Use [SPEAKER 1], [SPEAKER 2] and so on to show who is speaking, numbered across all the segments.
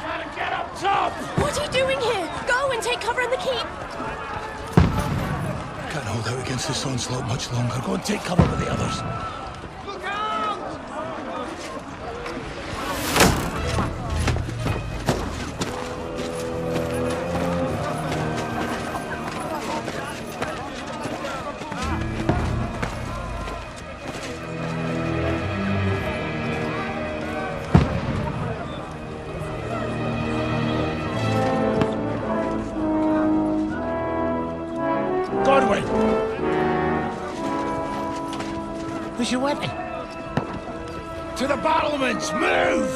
[SPEAKER 1] Gotta get up top!
[SPEAKER 2] What are you doing here? Go and take cover in the keep!
[SPEAKER 1] Can't hold out against this onslaught much longer. Go and take cover with the others.
[SPEAKER 3] Look out!
[SPEAKER 1] Godwin! Where's your weapon? To the battlements! Move!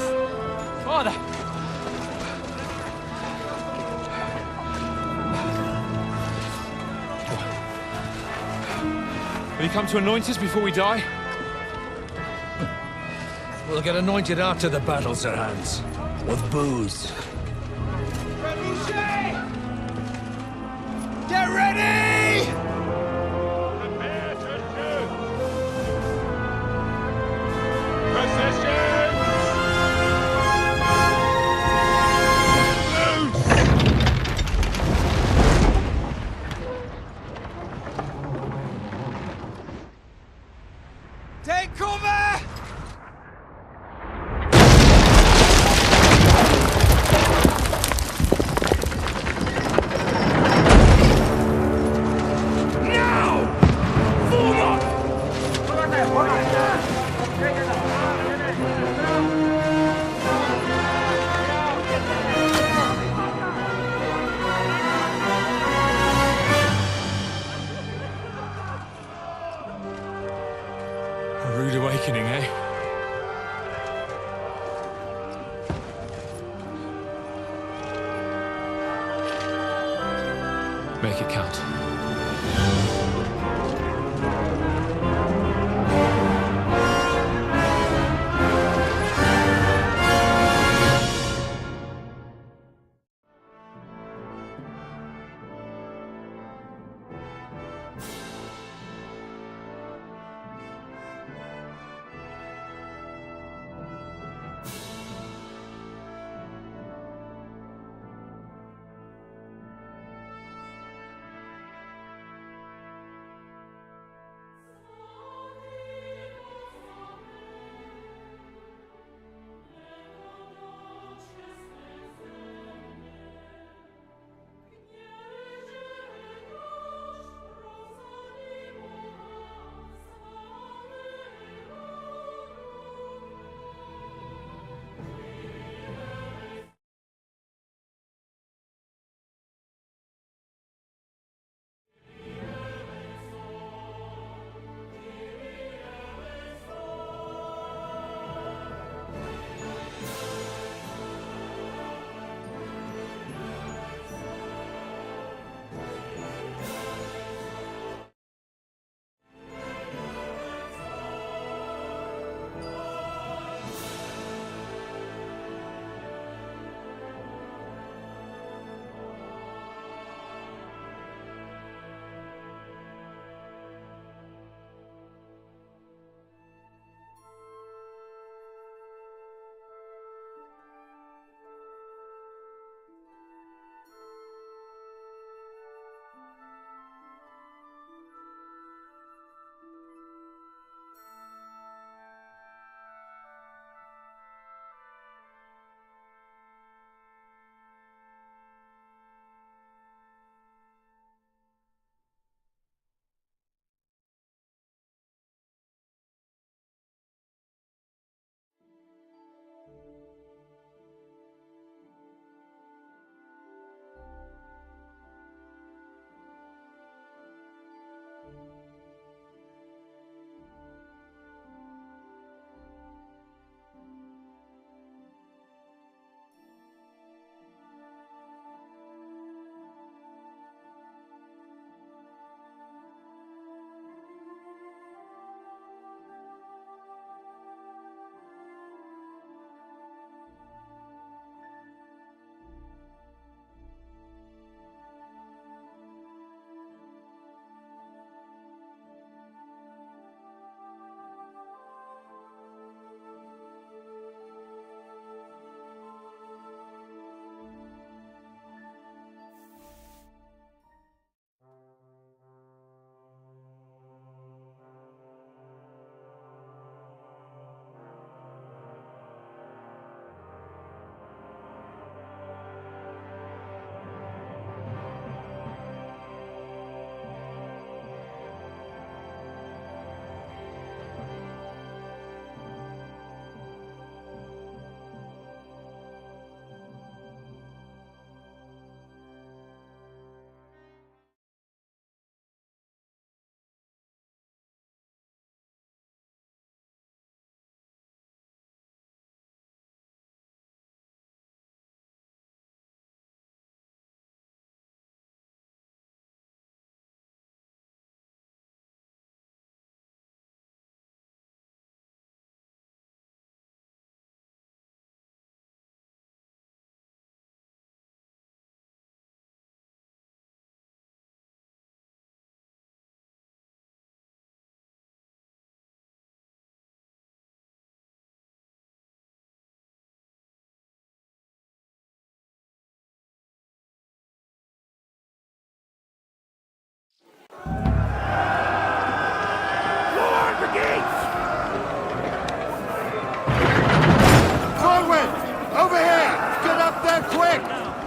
[SPEAKER 4] Father! Will you come to anoint us before we die?
[SPEAKER 5] We'll get anointed after the battles are hands. With booze.
[SPEAKER 3] Get ready!
[SPEAKER 1] Prepare to shoot! Positions!
[SPEAKER 3] Take cover!
[SPEAKER 4] A rude awakening, eh? Make it count.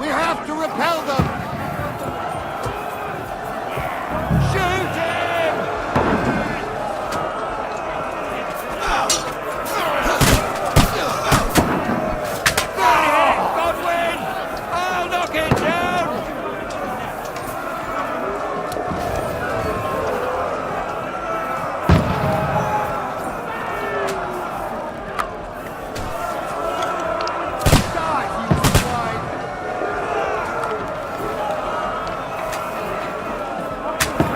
[SPEAKER 3] We have to repel them! Shoot him! Godwin! I'll knock it down!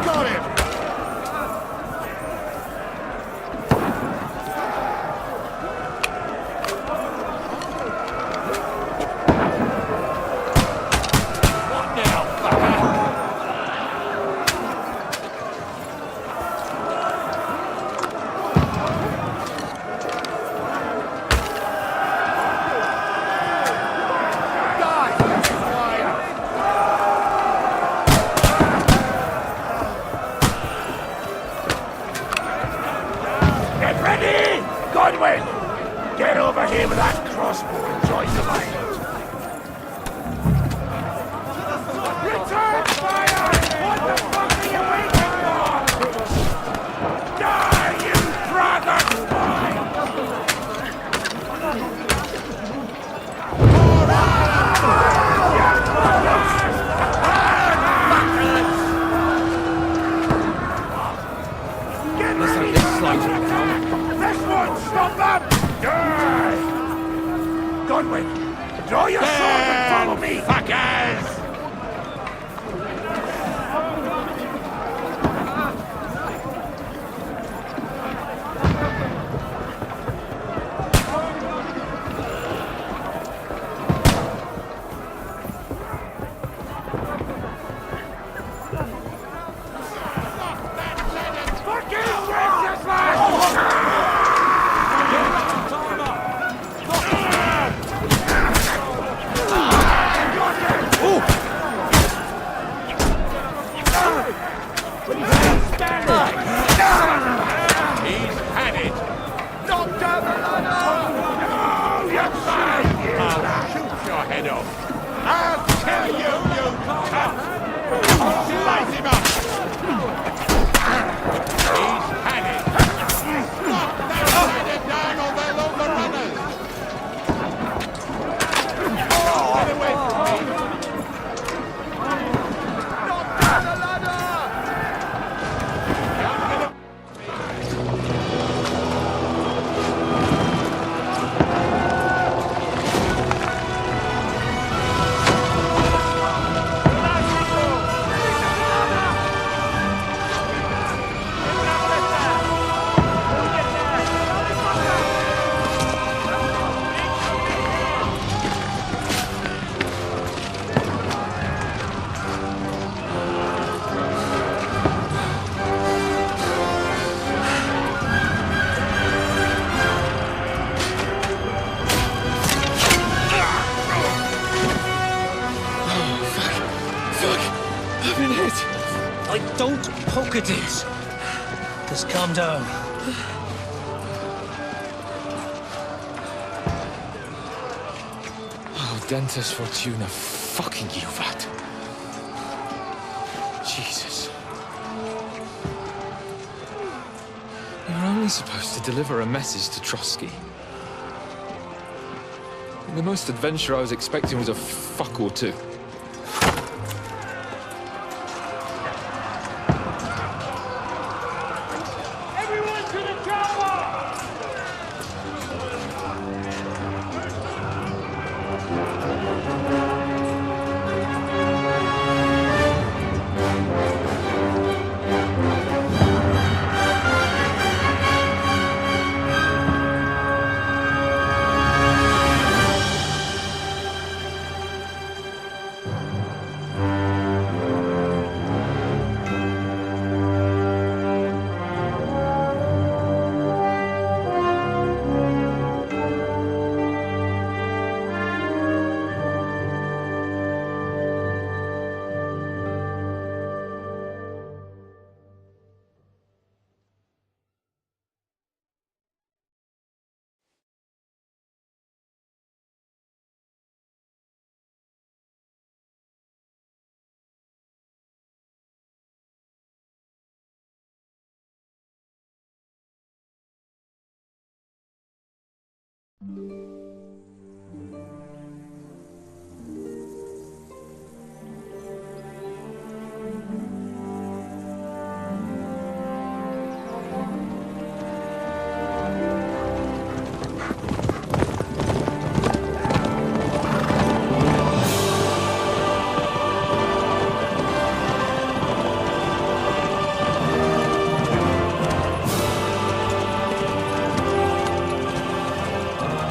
[SPEAKER 3] Got him! What now, fucker? Die, you swine!
[SPEAKER 1] Get ready! Godwin! Get over here with that crossbow and join the line. Return fire! What the fuck are you waiting for? Die, you dragon swine! Get
[SPEAKER 4] Let's
[SPEAKER 1] ready!
[SPEAKER 4] have this slice of the
[SPEAKER 1] This one, stop them! Die! Godwin, draw your sword and follow me! Fuckers! Fucking princess
[SPEAKER 3] He's had it! Knock down the ladder!
[SPEAKER 1] No, you're fine!
[SPEAKER 3] I'll shoot your head off! I'll kill you, you cunt! Slice him up! He's had it! Knock that head down or they'll overrun us! Get away from me! Knock down the ladder!
[SPEAKER 4] I've been hit.
[SPEAKER 5] Like, don't poke at it. Just calm down.
[SPEAKER 4] Oh, Dentes Fortuna, fucking you, vat. Jesus. You were only supposed to deliver a message to Trotsky. The most adventure I was expecting was a fuck or two.
[SPEAKER 1] Everyone to the tower!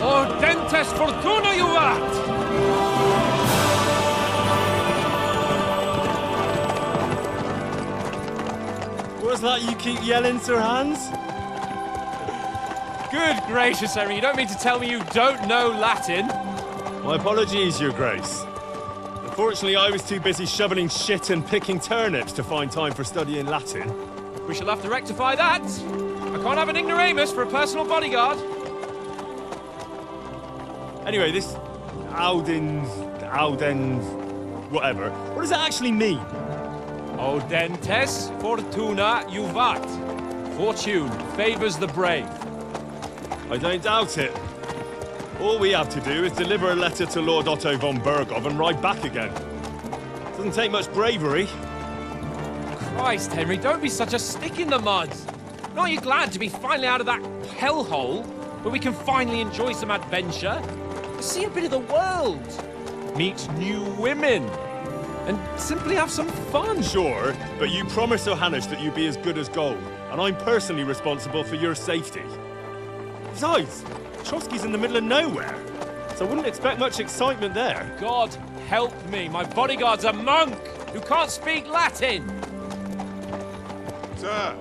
[SPEAKER 4] Ordentes fortuna juvat!
[SPEAKER 6] What's that you keep yelling, Sir Hans?
[SPEAKER 4] Good gracious, Henry, you don't mean to tell me you don't know Latin?
[SPEAKER 6] My apologies, Your Grace. Unfortunately, I was too busy shoveling shit and picking turnips to find time for studying Latin.
[SPEAKER 4] We shall have to rectify that. I can't have an ignoramus for a personal bodyguard.
[SPEAKER 6] Anyway, this Audens, whatever. What does that actually mean?
[SPEAKER 4] Audentes fortuna juvat. Fortune favors the brave.
[SPEAKER 6] I don't doubt it. All we have to do is deliver a letter to Lord Otto von Bergov and ride back again. Doesn't take much bravery.
[SPEAKER 4] Christ, Henry, don't be such a stick in the mud. Aren't you glad to be finally out of that hellhole where we can finally enjoy some adventure? See a bit of the world, meet new women, and simply have some fun.
[SPEAKER 6] Sure, but you promised Johannes that you'd be as good as gold, and I'm personally responsible for your safety. Besides, Trotsky's in the middle of nowhere, so I wouldn't expect much excitement there.
[SPEAKER 4] God help me, my bodyguard's a monk who can't speak Latin.
[SPEAKER 3] Sir.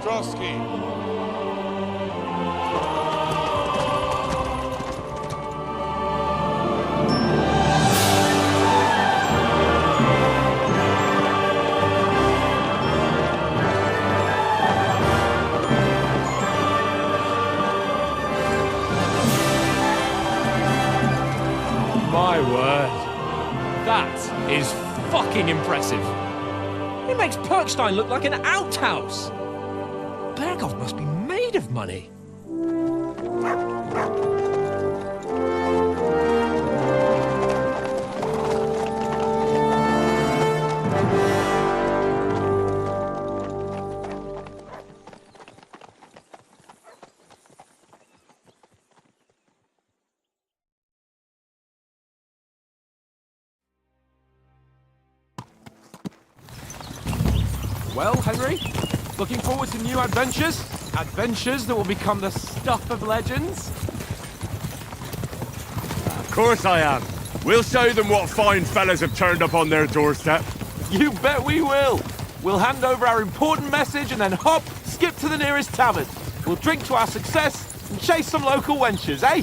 [SPEAKER 3] Trotsky.
[SPEAKER 4] My word. That is fucking impressive. It makes Perkstein look like an outhouse. Bergov must be made of money. Well, Henry, looking forward to new adventures? Adventures that will become the stuff of legends?
[SPEAKER 3] Of course I am. We'll show them what fine fellas have turned up on their doorstep.
[SPEAKER 4] You bet we will. We'll hand over our important message and then hop, skip to the nearest tavern. We'll drink to our success and chase some local wenches, eh?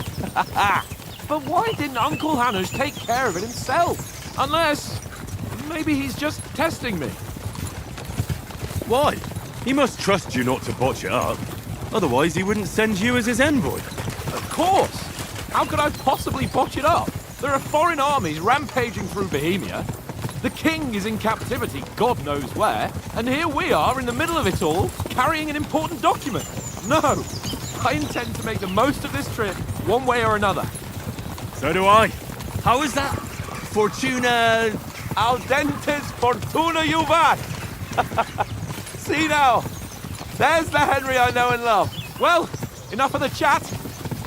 [SPEAKER 4] But why didn't Uncle Hanners take care of it himself? Unless, maybe he's just testing me.
[SPEAKER 6] Why? He must trust you not to botch it up. Otherwise, he wouldn't send you as his envoy.
[SPEAKER 4] Of course! How could I possibly botch it up? There are foreign armies rampaging through Bohemia. The king is in captivity, God knows where, and here we are in the middle of it all, carrying an important document. No! I intend to make the most of this trip, one way or another.
[SPEAKER 6] So do I. How is that? Fortuna...
[SPEAKER 4] Audentes fortuna juvat! See now, there's the Henry I know and love. Well, enough of the chat.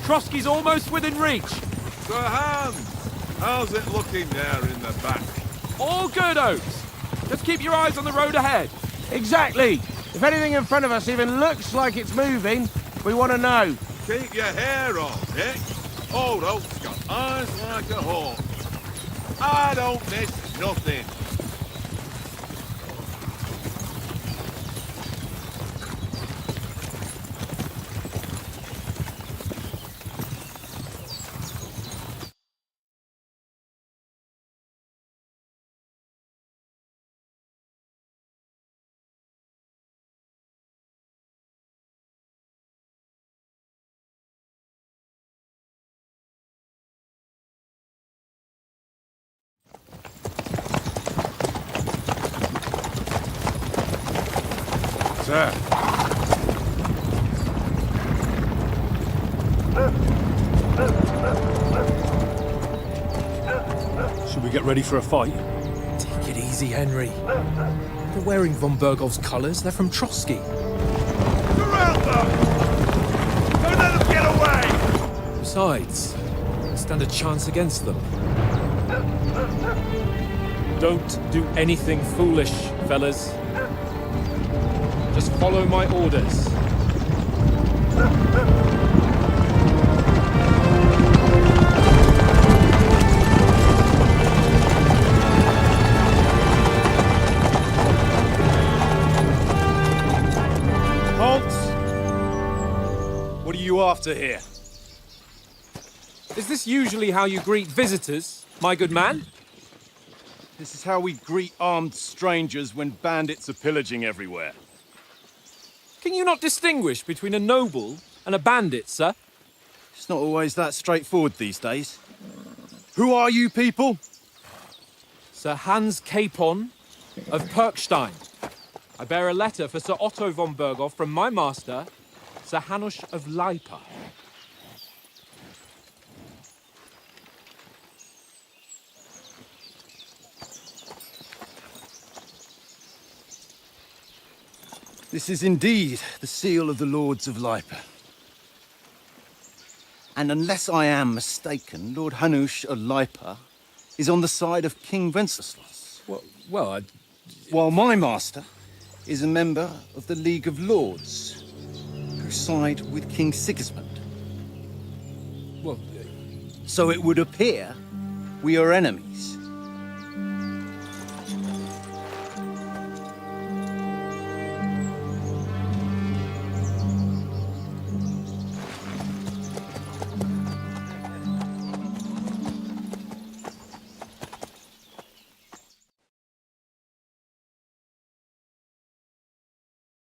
[SPEAKER 4] Trotsky's almost within reach.
[SPEAKER 3] Sir Hans, how's it looking there in the back?
[SPEAKER 4] All good, Oaks. Just keep your eyes on the road ahead.
[SPEAKER 7] Exactly. If anything in front of us even looks like it's moving, we want to know.
[SPEAKER 3] Keep your hair on, Dick. Old Oak's got eyes like a hawk. I don't miss nothing.
[SPEAKER 4] Sir.
[SPEAKER 6] Should we get ready for a fight?
[SPEAKER 5] Take it easy, Henry. They're wearing von Bergov's colours. They're from Trotsky.
[SPEAKER 3] Surround them! Don't let them get away!
[SPEAKER 5] Besides, we stand a chance against them.
[SPEAKER 8] Don't do anything foolish, fellas. Just follow my orders.
[SPEAKER 6] Halt! What are you after here?
[SPEAKER 8] Is this usually how you greet visitors, my good man?
[SPEAKER 6] This is how we greet armed strangers when bandits are pillaging everywhere.
[SPEAKER 8] Can you not distinguish between a noble and a bandit, sir?
[SPEAKER 6] It's not always that straightforward these days. Who are you people?
[SPEAKER 8] Sir Hans Capon of Perkstein. I bear a letter for Sir Otto von Berghoff from my master, Sir Hanush of Lipa.
[SPEAKER 9] This is indeed the seal of the Lords of Lipa. And unless I am mistaken, Lord Hanush of Lipa is on the side of King Wenceslas.
[SPEAKER 5] Well,
[SPEAKER 9] While my master is a member of the League of Lords, who side with King Sigismund.
[SPEAKER 5] well,
[SPEAKER 9] So it would appear we are enemies.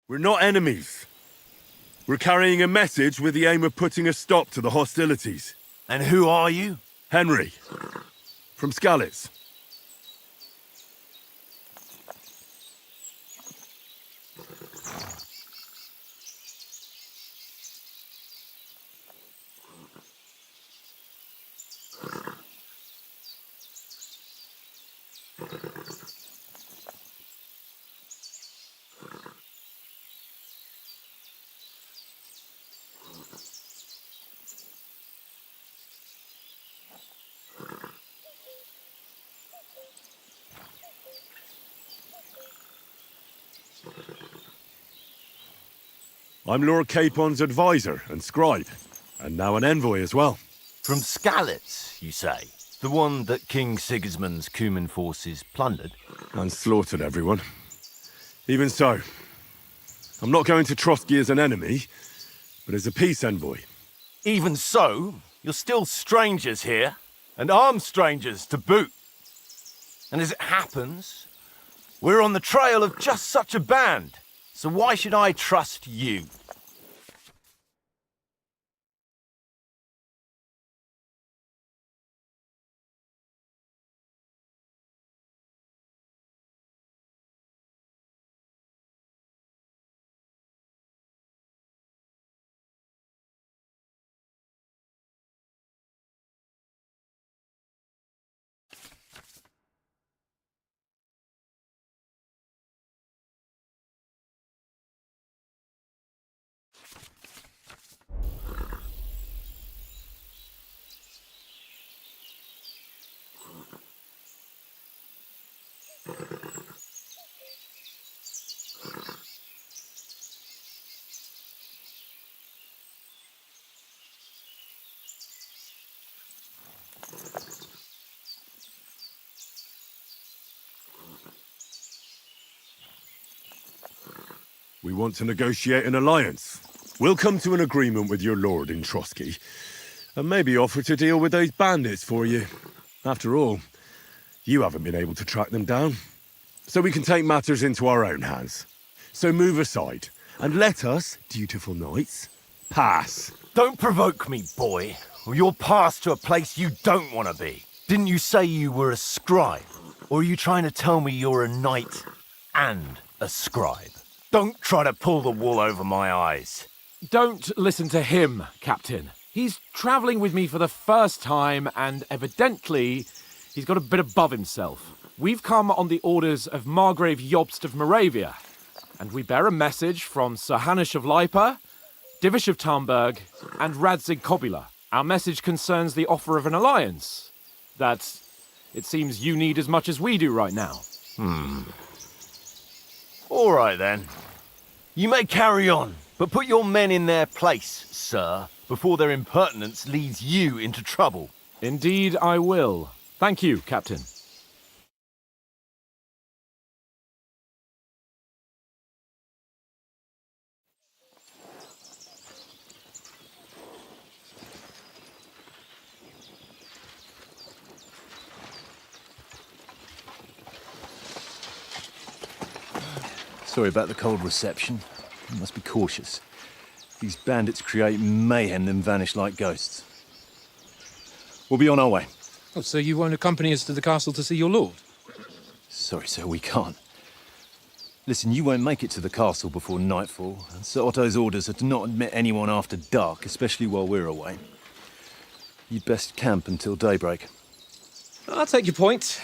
[SPEAKER 3] We're not enemies. We're carrying a message with the aim of putting a stop to the hostilities.
[SPEAKER 9] And who are you?
[SPEAKER 3] Henry, from Skalitz. I'm Lord Capon's advisor and scribe, and now an envoy as well.
[SPEAKER 10] From Skalitz, you say? The one that King Sigismund's Cuman forces plundered?
[SPEAKER 3] And slaughtered everyone. Even so, I'm not going to Trotsky as an enemy, but as a peace envoy.
[SPEAKER 10] Even so, you're still strangers here, and armed strangers to boot. And as it happens, we're on the trail of just such a band. So why should I trust you?
[SPEAKER 3] We want to negotiate an alliance. We'll come to an agreement with your lord in Trotsky, and maybe offer to deal with those bandits for you. After all, you haven't been able to track them down. So we can take matters into our own hands. So move aside, and let us, dutiful knights, pass.
[SPEAKER 10] Don't provoke me, boy, or you'll pass to a place you don't want to be. Didn't you say you were a scribe? Or are you trying to tell me you're a knight and a scribe? Don't try to pull the wool over my eyes.
[SPEAKER 4] Don't listen to him, Captain. He's travelling with me for the first time, and evidently He's got a bit above himself. We've come on the orders of Margrave Jobst of Moravia, and we bear a message from Sir Hanush of Lipa, Divish of Tarnberg, and Radzig Kobula. Our message concerns the offer of an alliance that it seems you need as much as we do right now.
[SPEAKER 10] All right, then. You may carry on, but put your men in their place, sir, before their impertinence leads you into trouble.
[SPEAKER 4] Indeed, I will. Thank you, Captain.
[SPEAKER 10] Sorry about the cold reception. You must be cautious. These bandits create mayhem, then vanish like ghosts. We'll be on our way.
[SPEAKER 5] Oh, so you won't accompany us to the castle to see your lord?
[SPEAKER 10] Sorry, sir, we can't. Listen, you won't make it to the castle before nightfall, and Sir Otto's orders are to not admit anyone after dark, especially while we're away. You'd best camp until daybreak.
[SPEAKER 5] I'll take your point.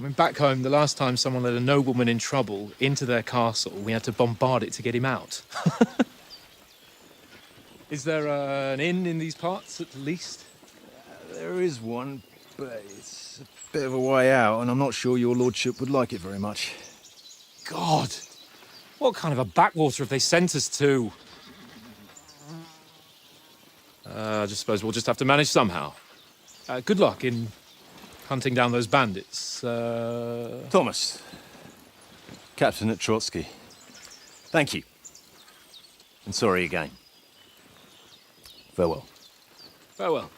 [SPEAKER 5] I mean, back home, the last time someone let a nobleman in trouble into their castle, we had to bombard it to get him out. Is there an inn in these parts, at least?
[SPEAKER 10] There is one, but it's a bit of a way out, and I'm not sure your lordship would like it very much.
[SPEAKER 5] God! What kind of a backwater have they sent us to? I just suppose we'll just have to manage somehow. Good luck in hunting down those bandits.
[SPEAKER 10] Thomas, Captain at Trotsky. Thank you. And sorry again. Farewell.
[SPEAKER 5] Farewell.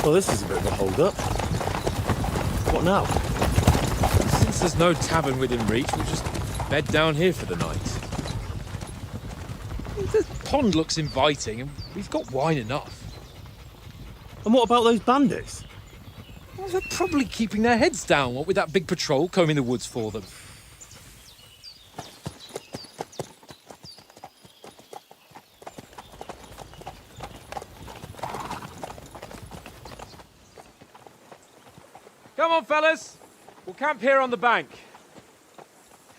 [SPEAKER 10] Well, this is a bit of a hold-up. What now?
[SPEAKER 5] Since there's no tavern within reach, we'll just bed down here for the night. The pond looks inviting, and we've got wine enough.
[SPEAKER 10] And what about those bandits?
[SPEAKER 5] Well, they're probably keeping their heads down, what with that big patrol combing the woods for them.
[SPEAKER 4] Come on, fellas. We'll camp here on the bank.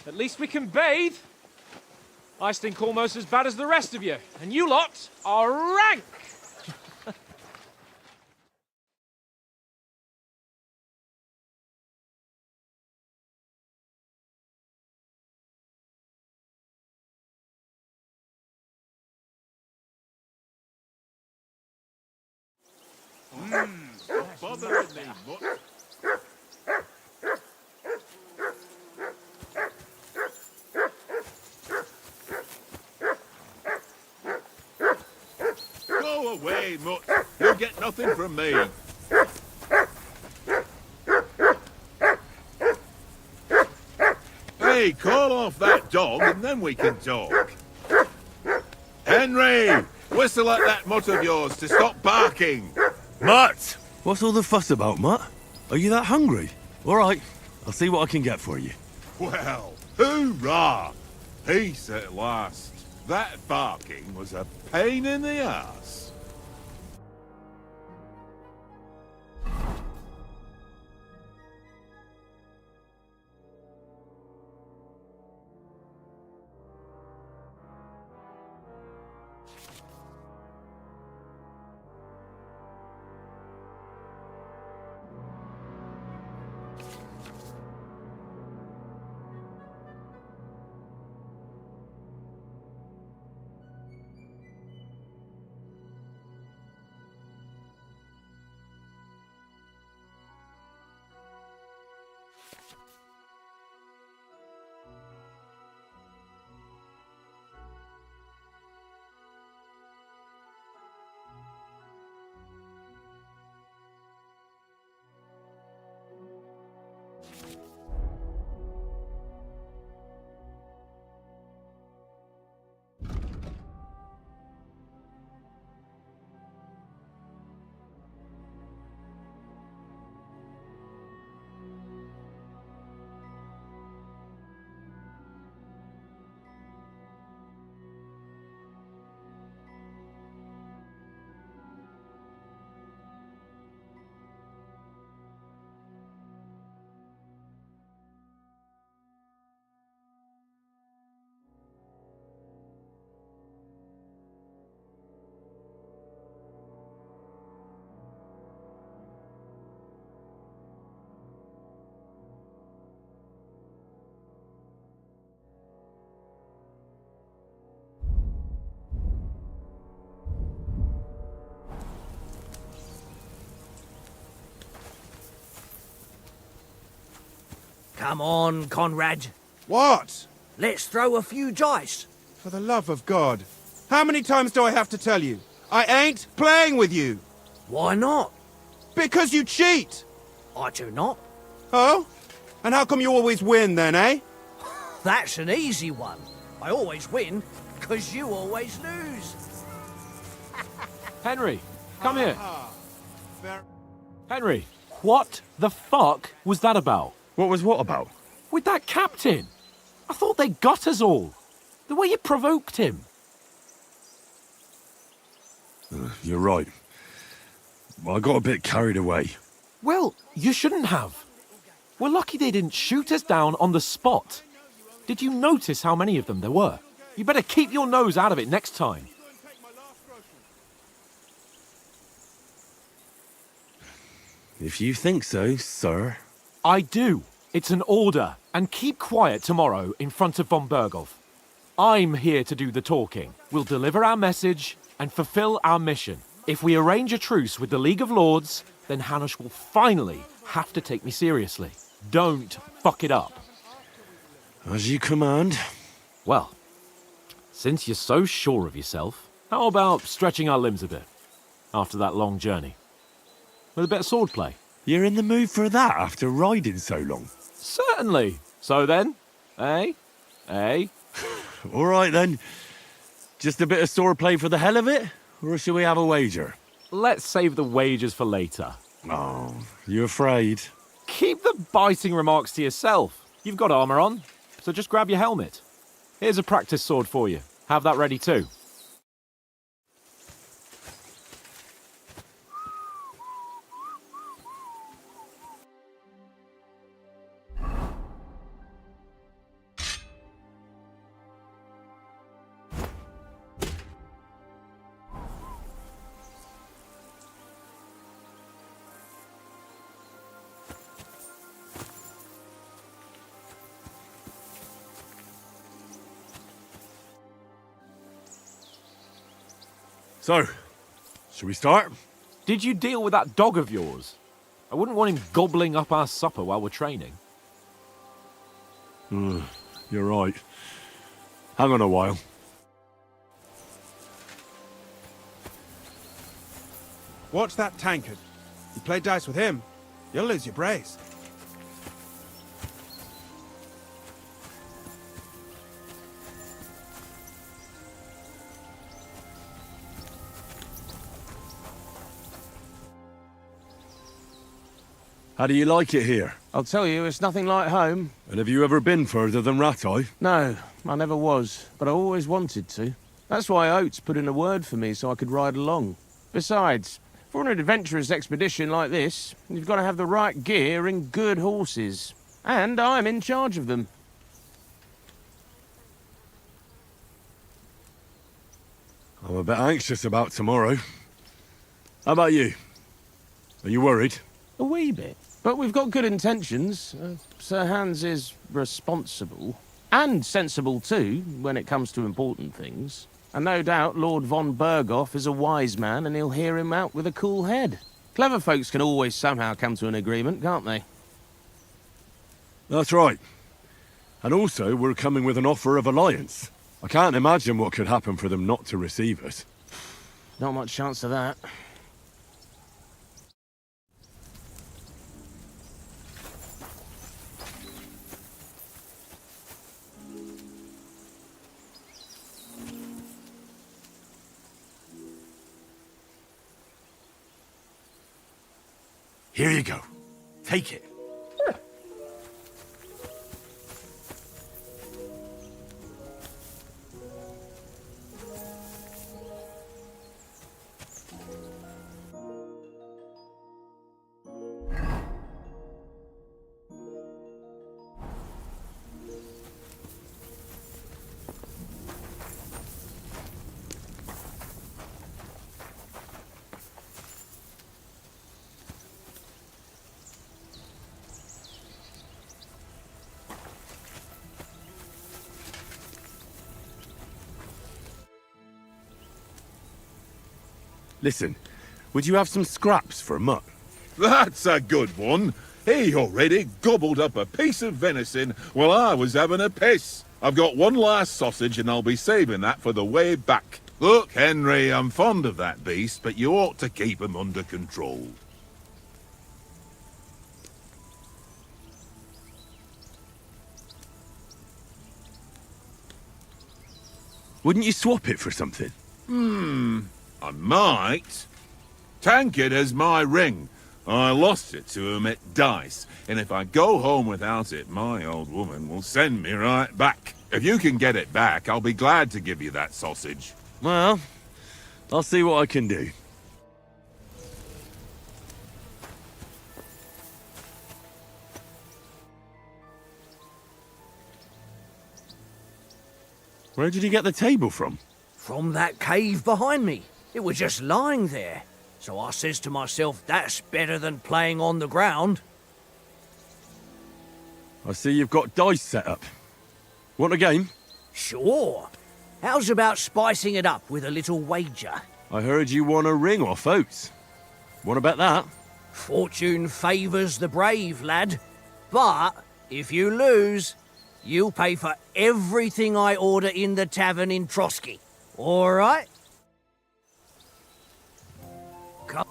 [SPEAKER 4] At least we can bathe. I stink almost as bad as the rest of you, and you lot are rank.
[SPEAKER 1] Bothering me much. Go away, Mutt. You'll get nothing from me. Hey, call off that dog and then we can talk. Henry! Whistle at that mutt of yours to stop barking.
[SPEAKER 3] Mutt! What's all the fuss about, Mutt? Are you that hungry? All right, I'll see what I can get for you.
[SPEAKER 1] Well, hoorah! Peace at last. That barking was a pain in the ass.
[SPEAKER 11] Come on, Conrad.
[SPEAKER 7] What?
[SPEAKER 11] Let's throw a few dice.
[SPEAKER 7] For the love of God. How many times do I have to tell you? I ain't playing with you.
[SPEAKER 11] Why not?
[SPEAKER 7] Because you cheat.
[SPEAKER 11] I do not.
[SPEAKER 7] Oh? And how come you always win then, eh?
[SPEAKER 11] That's an easy one. I always win, because you always lose.
[SPEAKER 4] Henry, come here.
[SPEAKER 7] Ver-
[SPEAKER 4] Henry, what the fuck was that about?
[SPEAKER 3] What was what about?
[SPEAKER 4] With that captain? I thought they got us all. The way you provoked him.
[SPEAKER 3] You're right. I got a bit carried away.
[SPEAKER 4] Well, you shouldn't have. We're lucky they didn't shoot us down on the spot. Did you notice how many of them there were? You better keep your nose out of it next time.
[SPEAKER 3] If you think so, sir.
[SPEAKER 4] I do. It's an order. And keep quiet tomorrow in front of von Berghoff. I'm here to do the talking. We'll deliver our message and fulfill our mission. If we arrange a truce with the League of Lords, then Hanush will finally have to take me seriously. Don't fuck it up.
[SPEAKER 3] As you command.
[SPEAKER 4] Well, since you're so sure of yourself, how about stretching our limbs a bit after that long journey? With a bit of swordplay.
[SPEAKER 3] You're in the mood for that after riding so long?
[SPEAKER 4] Certainly. So then, eh? Eh?
[SPEAKER 3] All right then. Just a bit of swordplay for the hell of it? Or should we have a wager?
[SPEAKER 4] Let's save the wagers for later.
[SPEAKER 3] Oh, you afraid?
[SPEAKER 4] Keep the biting remarks to yourself. You've got armor on, so just grab your helmet. Here's a practice sword for you. Have that ready too.
[SPEAKER 3] So, should we start?
[SPEAKER 4] Did you deal with that dog of yours? I wouldn't want him gobbling up our supper while we're training.
[SPEAKER 3] You're right. Hang on a while.
[SPEAKER 7] Watch that tankard. You play dice with him, you'll lose your brace.
[SPEAKER 3] How do you like it here?
[SPEAKER 7] I'll tell you, it's nothing like home.
[SPEAKER 3] And have you ever been further than Rattay?
[SPEAKER 7] No, I never was, but I always wanted to. That's why Oates put in a word for me so I could ride along. Besides, for an adventurous expedition like this, you've got to have the right gear and good horses. And I'm in charge of them.
[SPEAKER 3] I'm a bit anxious about tomorrow. How about you? Are you worried?
[SPEAKER 7] A wee bit. But we've got good intentions. Sir Hans is responsible. And sensible too, when it comes to important things. And no doubt Lord von Berghoff is a wise man and he'll hear him out with a cool head. Clever folks can always somehow come to an agreement, can't they?
[SPEAKER 3] That's right. And also, we're coming with an offer of alliance. I can't imagine what could happen for them not to receive us.
[SPEAKER 7] Not much chance of that.
[SPEAKER 3] Here you go. Take it. Listen, would you have some scraps for a mutt?
[SPEAKER 12] That's a good one.
[SPEAKER 1] He already gobbled up a piece of venison while I was having a piss. I've got one last sausage and I'll be saving that for the way back. Look, Henry, I'm fond of that beast, but you ought to keep him under control.
[SPEAKER 3] Wouldn't you swap it for something?
[SPEAKER 1] I might. Tankard has my ring. I lost it to him at dice, and if I go home without it, my old woman will send me right back. If you can get it back, I'll be glad to give you that sausage.
[SPEAKER 3] Well, I'll see what I can do. Where did you get the table from?
[SPEAKER 11] From that cave behind me. It was just lying there. So I says to myself, that's better than playing on the ground.
[SPEAKER 3] I see you've got dice set up. Want a game?
[SPEAKER 11] Sure. How's about spicing it up with a little wager?
[SPEAKER 3] I heard you won a ring off Oates. What about that?
[SPEAKER 11] Fortune favours the brave, lad. But if you lose, you'll pay for everything I order in the tavern in Trotsky. All right? Come.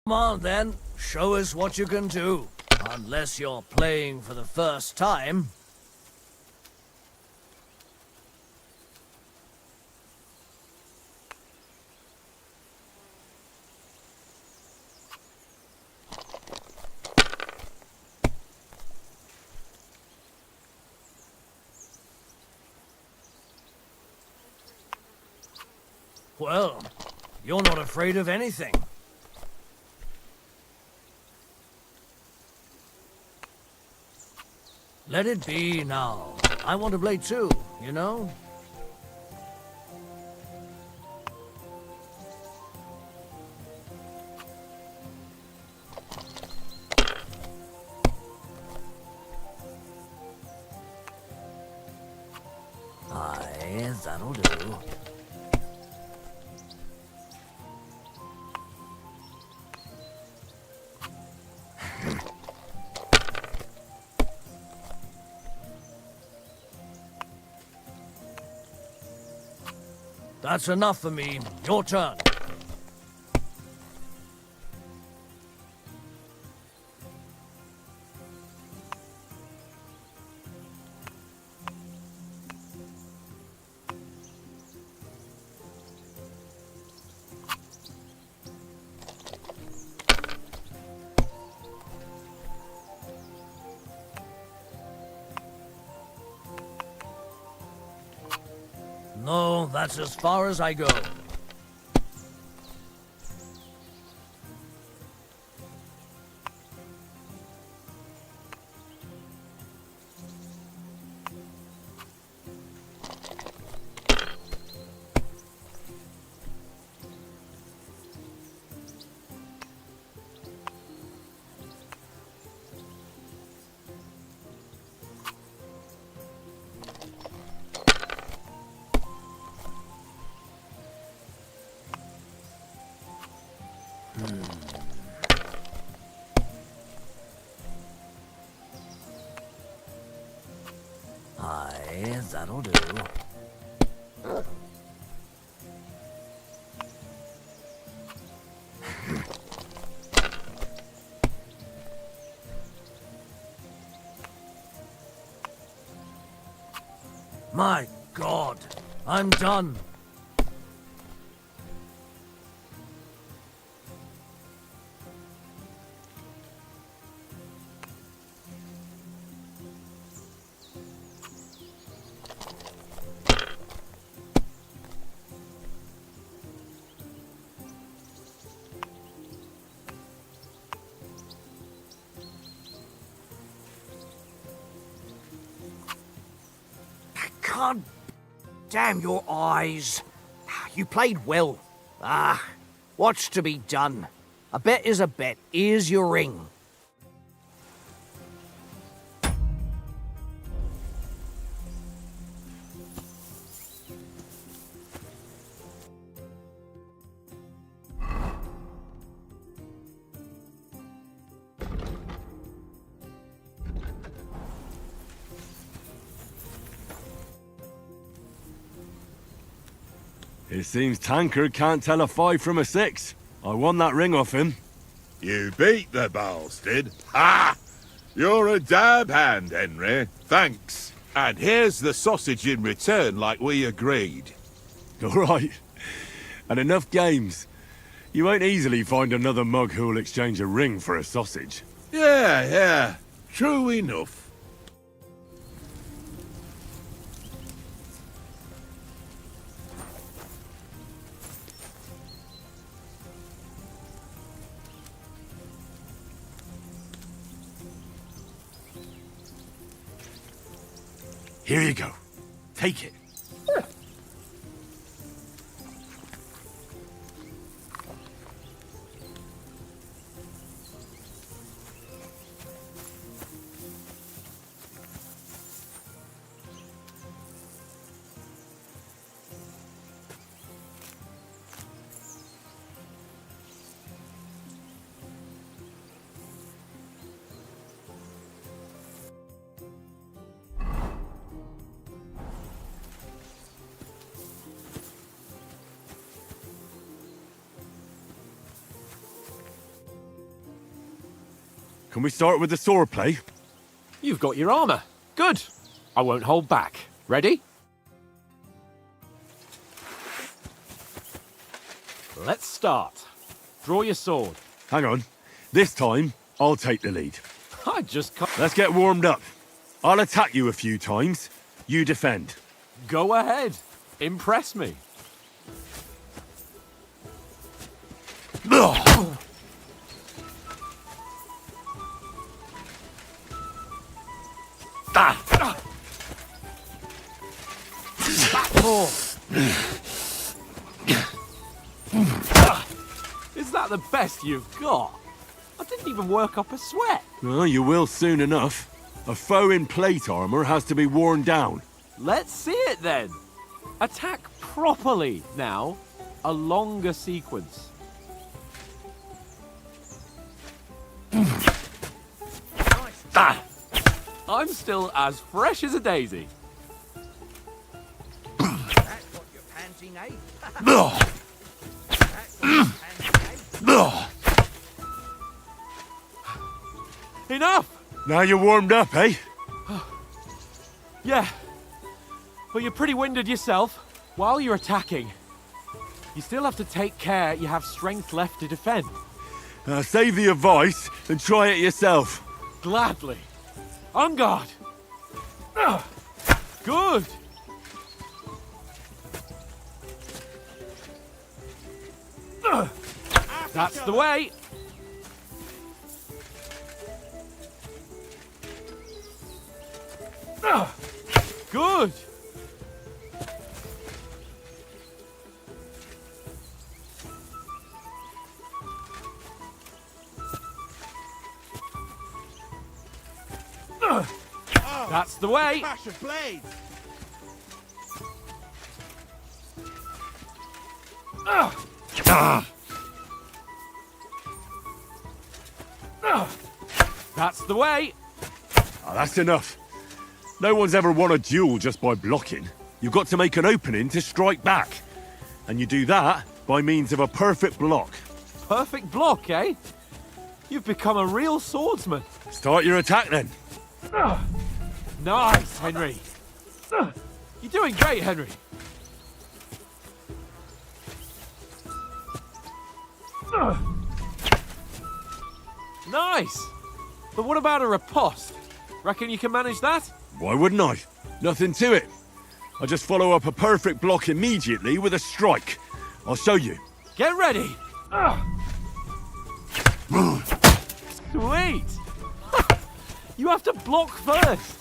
[SPEAKER 11] Come on, then. Show us what you can do. Unless you're playing for the first time. Well, you're not afraid of anything. Let it be now. I want to play too, you know? Aye, that'll do. That's enough for me. Your turn. No, that's as far as I go. Aye, that'll do. My God, I'm done. God damn your eyes. You played well. What's to be done? A bet is a bet. Here's your ring.
[SPEAKER 3] It seems Tankard can't tell a 5 from a 6. I won that ring off him.
[SPEAKER 1] You beat the bastard. Ha! You're a dab hand, Henry. Thanks. And here's the sausage in return, like we agreed.
[SPEAKER 3] All right. And enough games. You won't easily find another mug who'll exchange a ring for a sausage.
[SPEAKER 1] Yeah. True enough.
[SPEAKER 3] Here you go. Take it. Can we start with the sword play?
[SPEAKER 4] You've got your armor. Good. I won't hold back. Ready? Let's start. Draw your sword.
[SPEAKER 3] Hang on. This time, I'll take the lead.
[SPEAKER 4] I just can't...
[SPEAKER 3] Let's get warmed up. I'll attack you a few times. You defend.
[SPEAKER 4] Go ahead. Impress me. Is that the best you've got? I didn't even work up a sweat.
[SPEAKER 3] Well, you will soon enough. A foe in plate armor has to be worn down.
[SPEAKER 4] Let's see it then. Attack properly now. A longer sequence. I'm still as fresh as a daisy.
[SPEAKER 11] That's what you're panting, eh? That's what you're panting, eh?
[SPEAKER 4] Enough!
[SPEAKER 3] Now you're warmed up, eh?
[SPEAKER 4] Yeah. But you're pretty winded yourself. While you're attacking, you still have to take care you have strength left to defend.
[SPEAKER 3] Save the advice and try it yourself.
[SPEAKER 4] Gladly. On guard. Good. That's the way. Good. That's the way.
[SPEAKER 1] Clash of blades.
[SPEAKER 4] That's the way.
[SPEAKER 3] That's enough. No one's ever won a duel just by blocking. You've got to make an opening to strike back. And you do that by means of a perfect block.
[SPEAKER 4] Perfect block, eh? You've become a real swordsman.
[SPEAKER 3] Start your attack then.
[SPEAKER 4] Nice, Henry. You're doing great, Henry. Nice. But what about a riposte? Reckon you can manage that?
[SPEAKER 3] Why wouldn't I? Nothing to it. I just follow up a perfect block immediately with a strike. I'll show you.
[SPEAKER 4] Get ready. Sweet. You have to block first.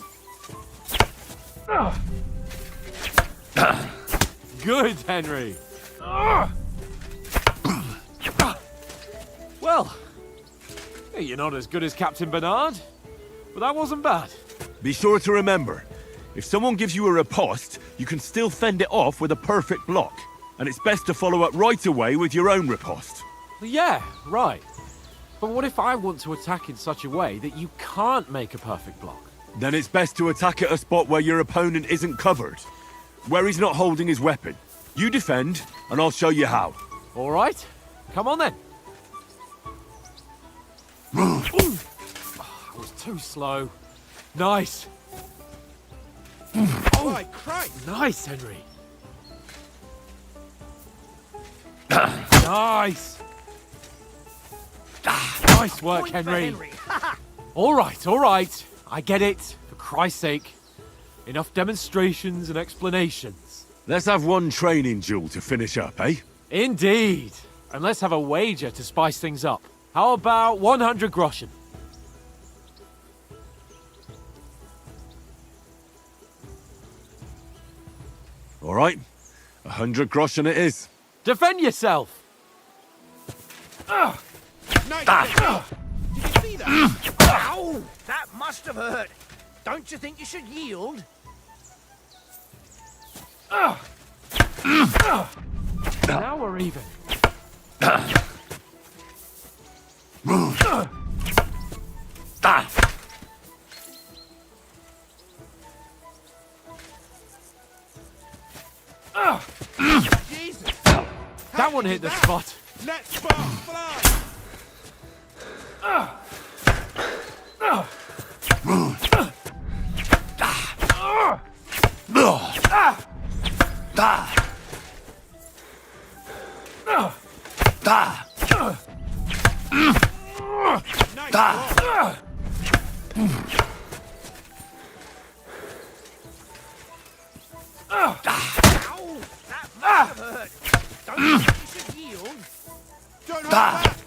[SPEAKER 4] Good, Henry. Well, you're not as good as Captain Bernard, but that wasn't bad.
[SPEAKER 3] Be sure to remember, if someone gives you a riposte, you can still fend it off with a perfect block. And it's best to follow up right away with your own riposte.
[SPEAKER 4] Yeah, right. But what if I want to attack in such a way that you can't make a perfect block?
[SPEAKER 3] Then it's best to attack at a spot where your opponent isn't covered. Where he's not holding his weapon. You defend, and I'll show you how.
[SPEAKER 4] All right, come on then. Oh, I was too slow. Nice. Oh, my Christ. Nice, Henry. Nice. Nice work, Henry. All right. I get it. For Christ's sake. Enough demonstrations and explanations.
[SPEAKER 3] Let's have one training duel to finish up, eh?
[SPEAKER 4] Indeed. And let's have a wager to spice things up. How about 100 groschen?
[SPEAKER 3] All right. 100 groschen it is.
[SPEAKER 4] Defend yourself!
[SPEAKER 11] Nice. Did you see that? Ow! That must have hurt. Don't you think you should yield?
[SPEAKER 4] Now we're even.
[SPEAKER 11] Jesus!
[SPEAKER 4] That one hit the spot.
[SPEAKER 6] Let sparks fly!
[SPEAKER 11] Ow! That must have hurt. Don't you think you should yield?
[SPEAKER 6] Don't hold back!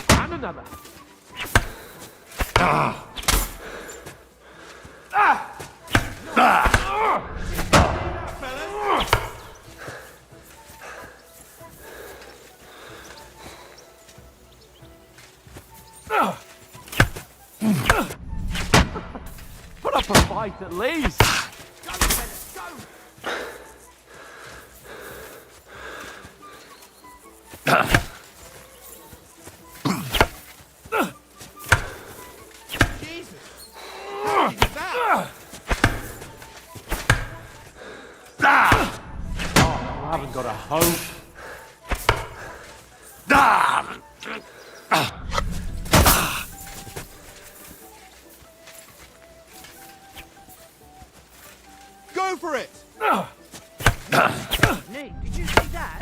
[SPEAKER 4] And another. Put up a fight at least.
[SPEAKER 11] Go, fellas, go!
[SPEAKER 6] Jesus! How did you do that?
[SPEAKER 4] I haven't got a hope.
[SPEAKER 6] Go for it!
[SPEAKER 11] Nick, did you see that?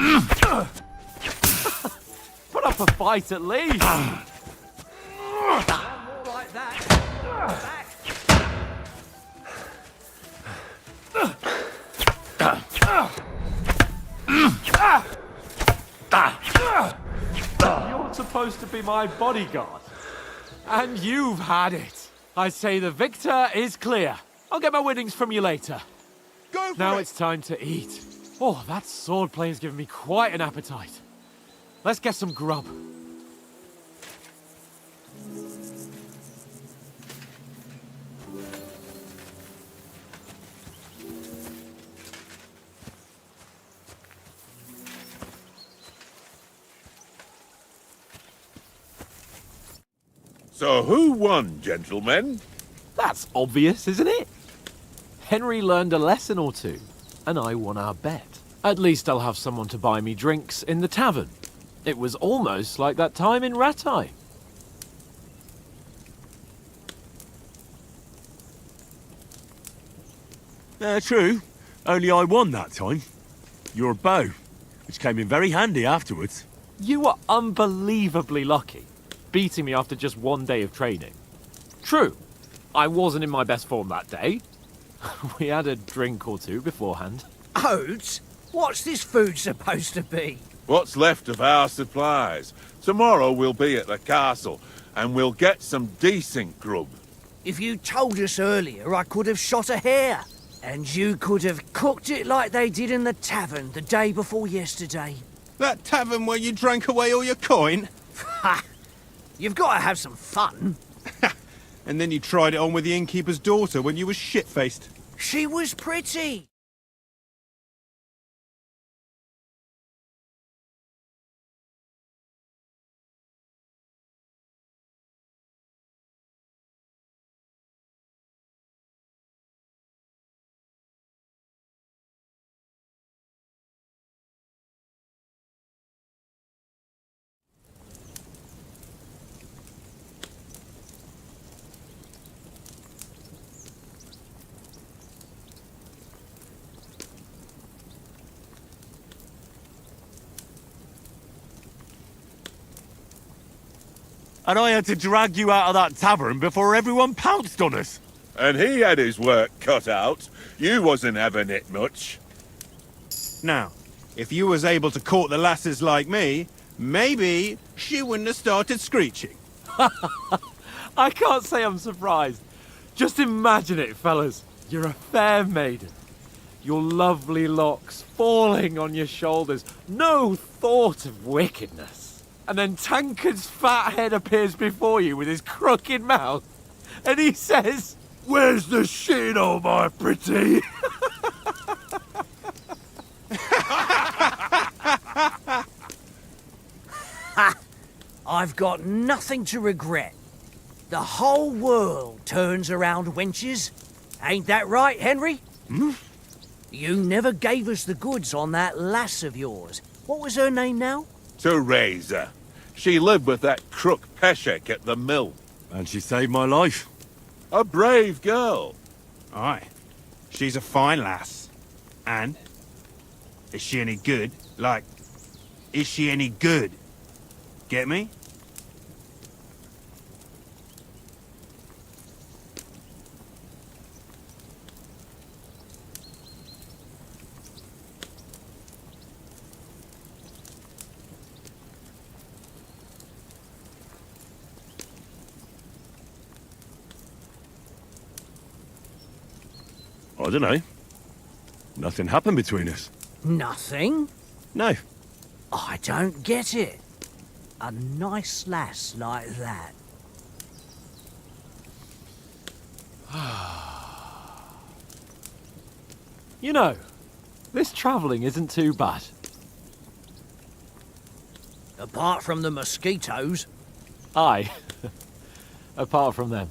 [SPEAKER 4] Put up a fight at least.
[SPEAKER 11] More like that. Back.
[SPEAKER 4] You're supposed to be my bodyguard. And you've had it. I say the victor is clear. I'll get my winnings from you later.
[SPEAKER 6] Go for
[SPEAKER 4] Now
[SPEAKER 6] it!
[SPEAKER 4] it's time to eat. Oh, that sword playing's given me quite an appetite. Let's get some grub.
[SPEAKER 1] So who won, gentlemen?
[SPEAKER 4] That's obvious, isn't it? Henry learned a lesson or two, and I won our bet. At least I'll have someone to buy me drinks in the tavern. It was almost like that time in Rattay.
[SPEAKER 3] True. Only I won that time. Your bow, which came in very handy afterwards.
[SPEAKER 4] You were unbelievably lucky, beating me after just one day of training. True, I wasn't in my best form that day. We had a drink or two beforehand.
[SPEAKER 11] Oats? What's this food supposed to be?
[SPEAKER 1] What's left of our supplies? Tomorrow we'll be at the castle, and we'll get some decent grub.
[SPEAKER 11] If you told us earlier, I could have shot a hare. And you could have cooked it like they did in the tavern the day before yesterday.
[SPEAKER 12] That tavern where you drank away all your coin?
[SPEAKER 11] Ha! You've got to have some fun.
[SPEAKER 12] And then you tried it on with the innkeeper's daughter when you were shit-faced.
[SPEAKER 11] She was pretty.
[SPEAKER 3] And I had to drag you out of that tavern before everyone pounced on us.
[SPEAKER 1] And he had his work cut out. You wasn't having it much.
[SPEAKER 12] Now, if you was able to court the lasses like me, maybe she wouldn't have started screeching.
[SPEAKER 4] I can't say I'm surprised. Just imagine it, fellas. You're a fair maiden. Your lovely locks falling on your shoulders. No thought of wickedness. And then Tankard's fat head appears before you with his crooked mouth. And he says, "Where's the shit, oh my pretty?"
[SPEAKER 11] I've got nothing to regret. The whole world turns around wenches. Ain't that right, Henry? You never gave us the goods on that lass of yours. What was her name now?
[SPEAKER 1] Teresa. She lived with that crook Peshek at the mill.
[SPEAKER 3] And she saved my life.
[SPEAKER 1] A brave girl.
[SPEAKER 12] Aye. She's a fine lass. And? Is she any good? Like, is she any good? Get me?
[SPEAKER 3] I don't know. Nothing happened between us.
[SPEAKER 11] Nothing?
[SPEAKER 3] No.
[SPEAKER 11] I don't get it. A nice lass like that.
[SPEAKER 4] You know, this travelling isn't too bad.
[SPEAKER 11] Apart from the mosquitoes.
[SPEAKER 4] Aye. Apart from them.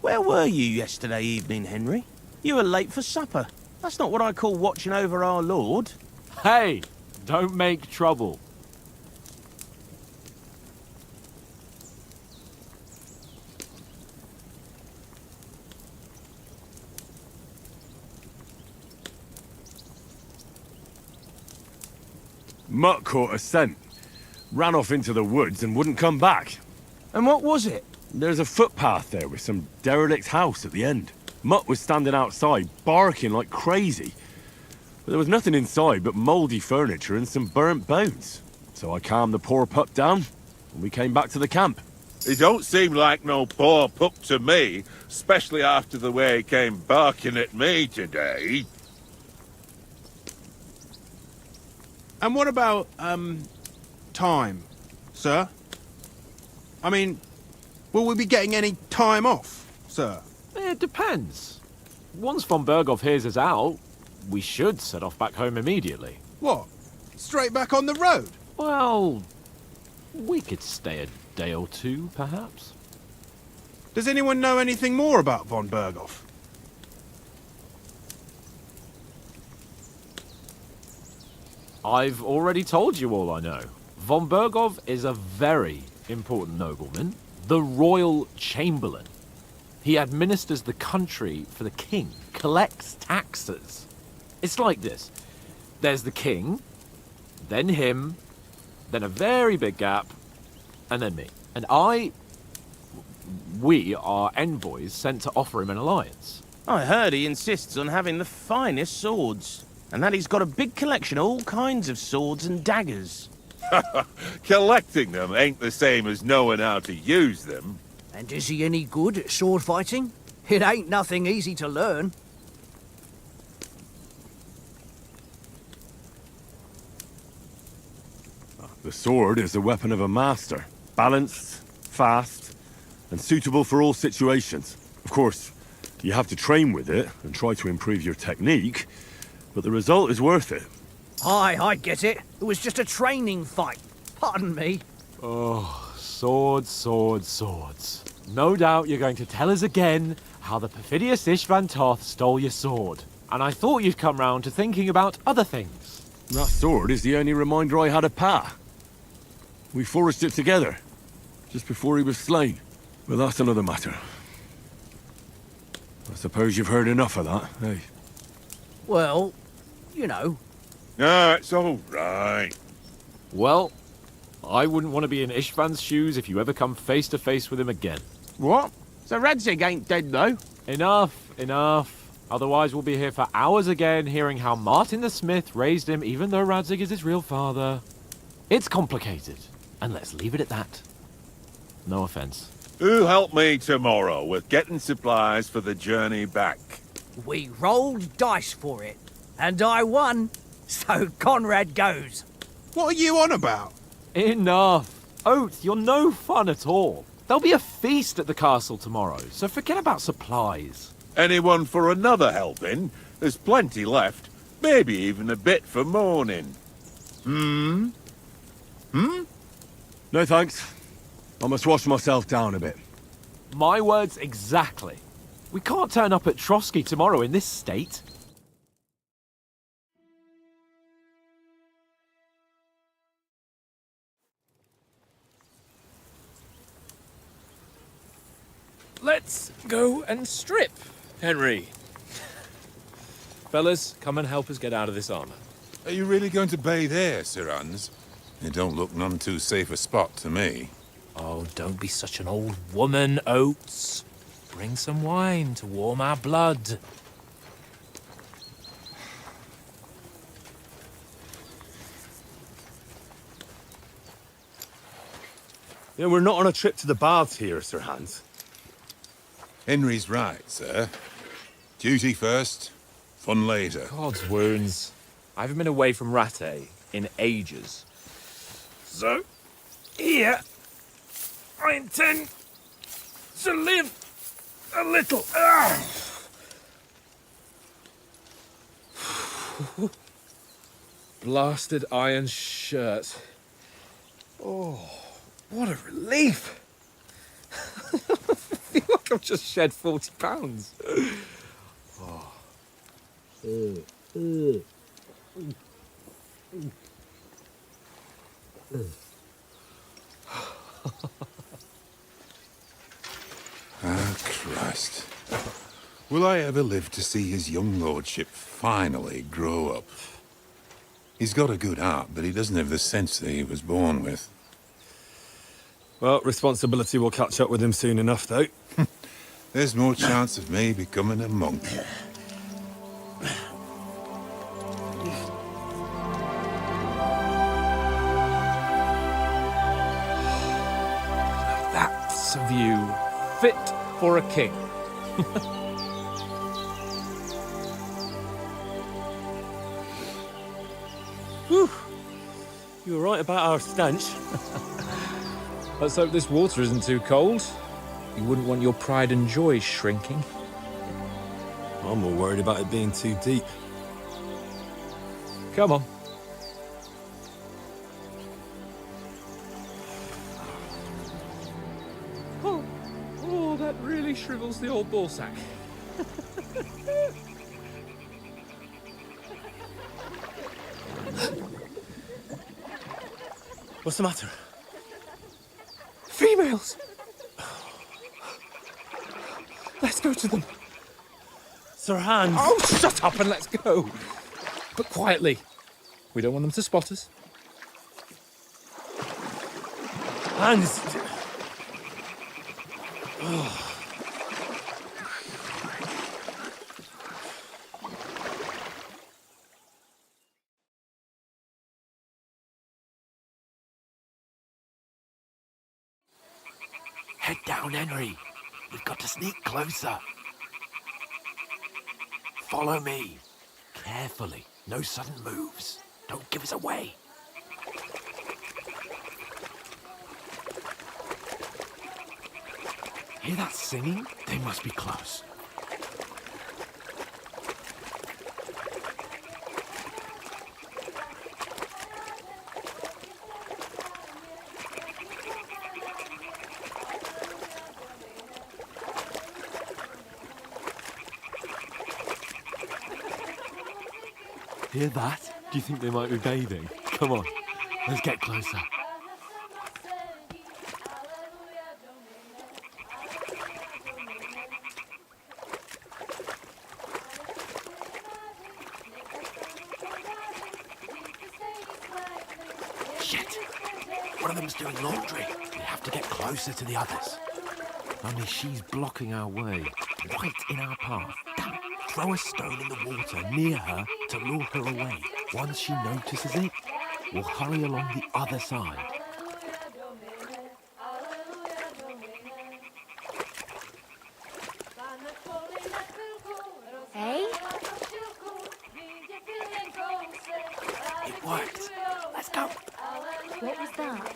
[SPEAKER 7] Where were you yesterday evening, Henry? You were late for supper. That's not what I call watching over our lord.
[SPEAKER 4] Hey, don't make trouble.
[SPEAKER 3] Mutt caught a scent, ran off into the woods and wouldn't come back.
[SPEAKER 7] And what was it?
[SPEAKER 3] There's a footpath there with some derelict house at the end. Mutt was standing outside, barking like crazy. But there was nothing inside but mouldy furniture and some burnt bones. So I calmed the poor pup down, and we came back to the camp.
[SPEAKER 1] He don't seem like no poor pup to me, especially after the way he came barking at me today.
[SPEAKER 12] And what about, time, sir? I mean, will we be getting any time off, sir?
[SPEAKER 4] It depends. Once von Berghoff hears us out, we should set off back home immediately.
[SPEAKER 12] What? Straight back on the road?
[SPEAKER 4] Well, we could stay a day or two, perhaps.
[SPEAKER 12] Does anyone know anything more about von Berghoff?
[SPEAKER 4] I've already told you all I know. Von Berghoff is a very important nobleman, the royal chamberlain. He administers the country for the king, collects taxes. It's like this. There's the king, then him, then a very big gap, and then me. And we are envoys sent to offer him an alliance.
[SPEAKER 7] I heard he insists on having the finest swords, and that he's got a big collection of all kinds of swords and daggers.
[SPEAKER 1] Collecting them ain't the same as knowing how to use them.
[SPEAKER 11] And is he any good at sword fighting? It ain't nothing easy to learn.
[SPEAKER 3] The sword is the weapon of a master. Balanced, fast, and suitable for all situations. Of course, you have to train with it and try to improve your technique, but the result is worth it.
[SPEAKER 11] Aye, I get it. It was just a training fight. Pardon me.
[SPEAKER 4] Oh, swords, swords, swords. No doubt you're going to tell us again how the perfidious Ishvan Toth stole your sword. And I thought you'd come round to thinking about other things.
[SPEAKER 3] That sword is the only reminder I had of Pa. We forged it together, just before he was slain. But that's another matter. I suppose you've heard enough of that, eh?
[SPEAKER 11] Well, you know.
[SPEAKER 1] No, it's all right.
[SPEAKER 4] Well, I wouldn't want to be in Ishvan's shoes if you ever come face to face with him again.
[SPEAKER 7] What? So Radzig ain't dead, though?
[SPEAKER 4] Enough, enough. Otherwise we'll be here for hours again hearing how Martin the Smith raised him even though Radzig is his real father. It's complicated, and let's leave it at that. No offense.
[SPEAKER 1] Who'll help me tomorrow with getting supplies for the journey back?
[SPEAKER 11] We rolled dice for it, and I won, so Conrad goes.
[SPEAKER 12] What are you on about?
[SPEAKER 4] Enough. Oath, you're no fun at all. There'll be a feast at the castle tomorrow, so forget about supplies.
[SPEAKER 1] Anyone for another helping? There's plenty left. Maybe even a bit for morning. Hmm?
[SPEAKER 3] No thanks. I must wash myself down a bit.
[SPEAKER 4] My words exactly. We can't turn up at Trotsky tomorrow in this state.
[SPEAKER 8] Let's go and strip, Henry. Fellas, come and help us get out of this armor.
[SPEAKER 1] Are you really going to bathe there, Sir Hans? It don't look none too safe a spot to me.
[SPEAKER 8] Oh, don't be such an old woman, Oates. Bring some wine to warm our blood.
[SPEAKER 6] Yeah, we're not on a trip to the baths here, Sir Hans.
[SPEAKER 1] Henry's right, sir. Duty first, fun later.
[SPEAKER 8] God's wounds. I haven't been away from Rattay in ages. So, here, I intend to live a little. Blasted iron shirt. Oh, what a relief. I feel like I've just shed 40 pounds.
[SPEAKER 1] Ah, Christ. Will I ever live to see his young lordship finally grow up? He's got a good heart, but he doesn't have the sense that he was born with.
[SPEAKER 6] Well, responsibility will catch up with him soon enough, though.
[SPEAKER 1] There's more chance of me becoming a monk.
[SPEAKER 8] That's a view fit for a king.
[SPEAKER 6] Whew. You were right about our stench.
[SPEAKER 8] Let's hope this water isn't too cold. You wouldn't want your pride and joy shrinking.
[SPEAKER 6] I'm more worried about it being too deep.
[SPEAKER 8] Come on. Oh, that really shrivels the old ball sack.
[SPEAKER 6] What's the matter?
[SPEAKER 8] Females! Let's go to them.
[SPEAKER 6] Sir Hans!
[SPEAKER 8] Oh, shut up and let's go. But quietly. We don't want them to spot us.
[SPEAKER 6] Hans!
[SPEAKER 10] Head down, Henry. We've got to sneak closer. Follow me. Carefully. No sudden moves. Don't give us away. Hear that singing? They must be close. Hear that? Do you think they might be bathing? Come on, let's get closer. Shit! One of them's doing laundry. We have to get closer to the others.
[SPEAKER 7] Only she's blocking our way, right in our path. Damn it. Throw a stone in the water near her to lure her away. Once she notices it, we'll hurry along the other side.
[SPEAKER 2] Hey?
[SPEAKER 10] It worked. Let's go.
[SPEAKER 2] What was that?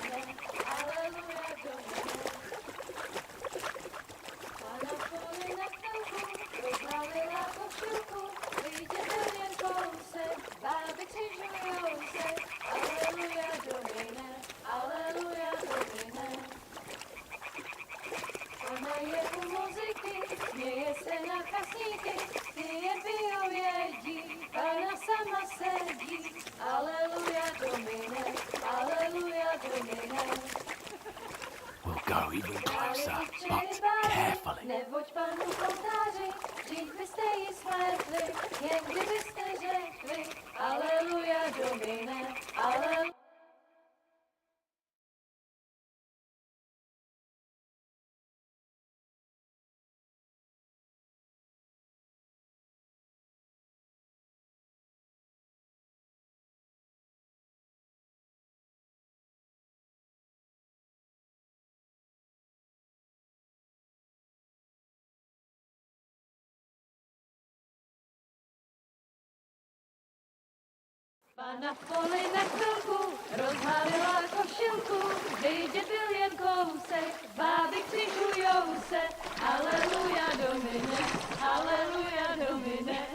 [SPEAKER 10] We'll go even closer, but carefully.
[SPEAKER 13] Neboť Panu oltáři, dřív byste ji smetli, jen kdybyste řekli, Aleluja Domine, Aleluja. Pana v poli na chvilku rozhalila košilku, vyjde byl jen kousek, báby křižujou se, Aleluja Domine, Aleluja Domine.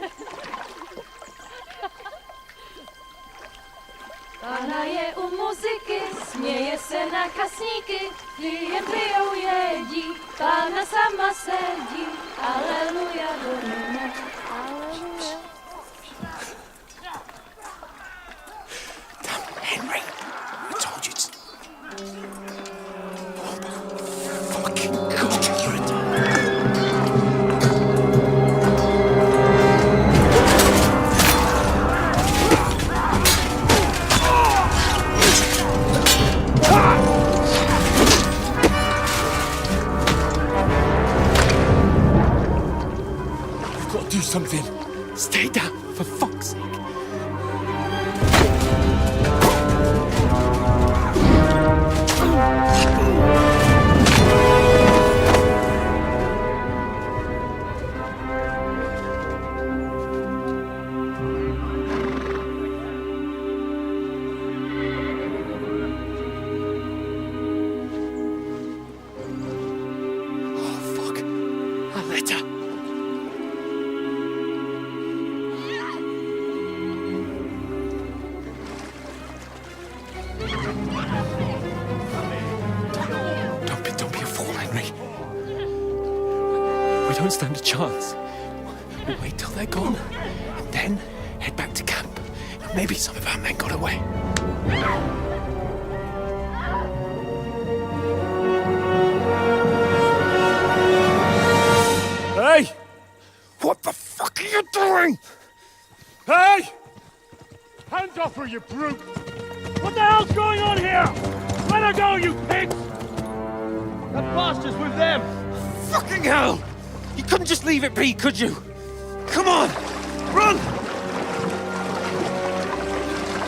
[SPEAKER 13] Pana je u muziky, směje se na kasníky, klienty ją jedí, Pána sama sedí, Aleluja Domine, Aleluja.
[SPEAKER 10] Henry, I told you to... Fucking God, you're a... You've got to do something. Stay down, for fuck's sake. Don't be a fool, Henry. We don't stand a chance. We'll wait till they're gone, and then head back to camp. Maybe some of our men got away.
[SPEAKER 12] Hey!
[SPEAKER 10] What the fuck are you doing?
[SPEAKER 12] Hey! Hands off her, you brute! What the hell's going on here? Let her go, you pigs! That bastard's with them!
[SPEAKER 10] Fucking hell! You couldn't just leave it be, could you? Come on! Run!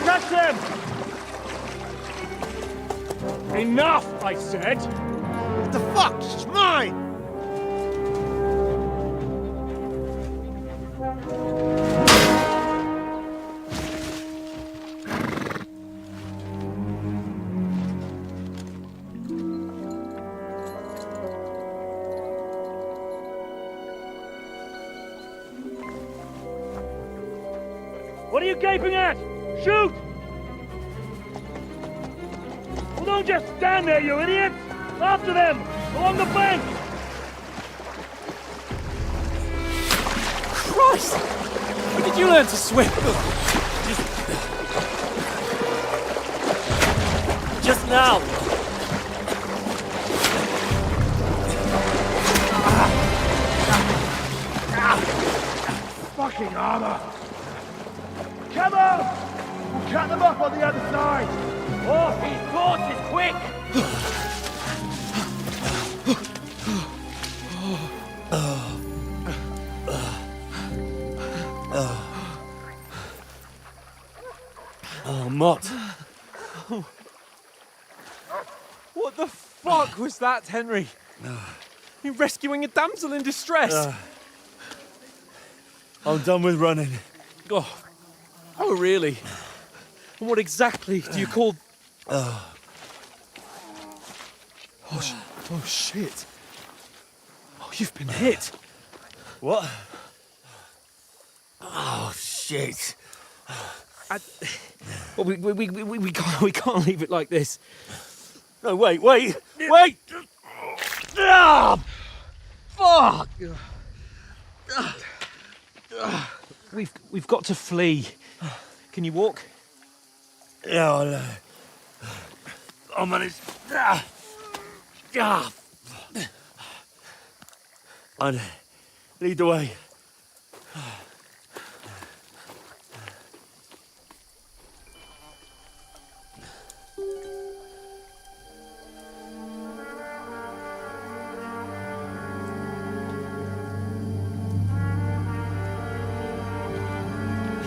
[SPEAKER 12] Catch them! Enough, I said! What the fuck? It's mine! What are you gaping at? Shoot! Well, don't just stand there, you idiots! After them! Along the bank!
[SPEAKER 5] Christ! When did you learn to swim?
[SPEAKER 12] Just now! Fucking armor! Come on! We'll cut them off on the other side! Oh, his horse is quick!
[SPEAKER 6] Oh, Mott.
[SPEAKER 5] What the fuck was that, Henry? You rescuing a damsel in distress?
[SPEAKER 6] I'm done with running.
[SPEAKER 5] Oh, really? And what exactly do you call... Oh, shit. Oh, you've been hit.
[SPEAKER 6] What? Oh, shit.
[SPEAKER 5] Well, we can't leave it like this.
[SPEAKER 6] No, wait! Ah! Fuck!
[SPEAKER 5] We've got to flee. Can you walk?
[SPEAKER 6] Yeah, I'll manage. I'd lead the way.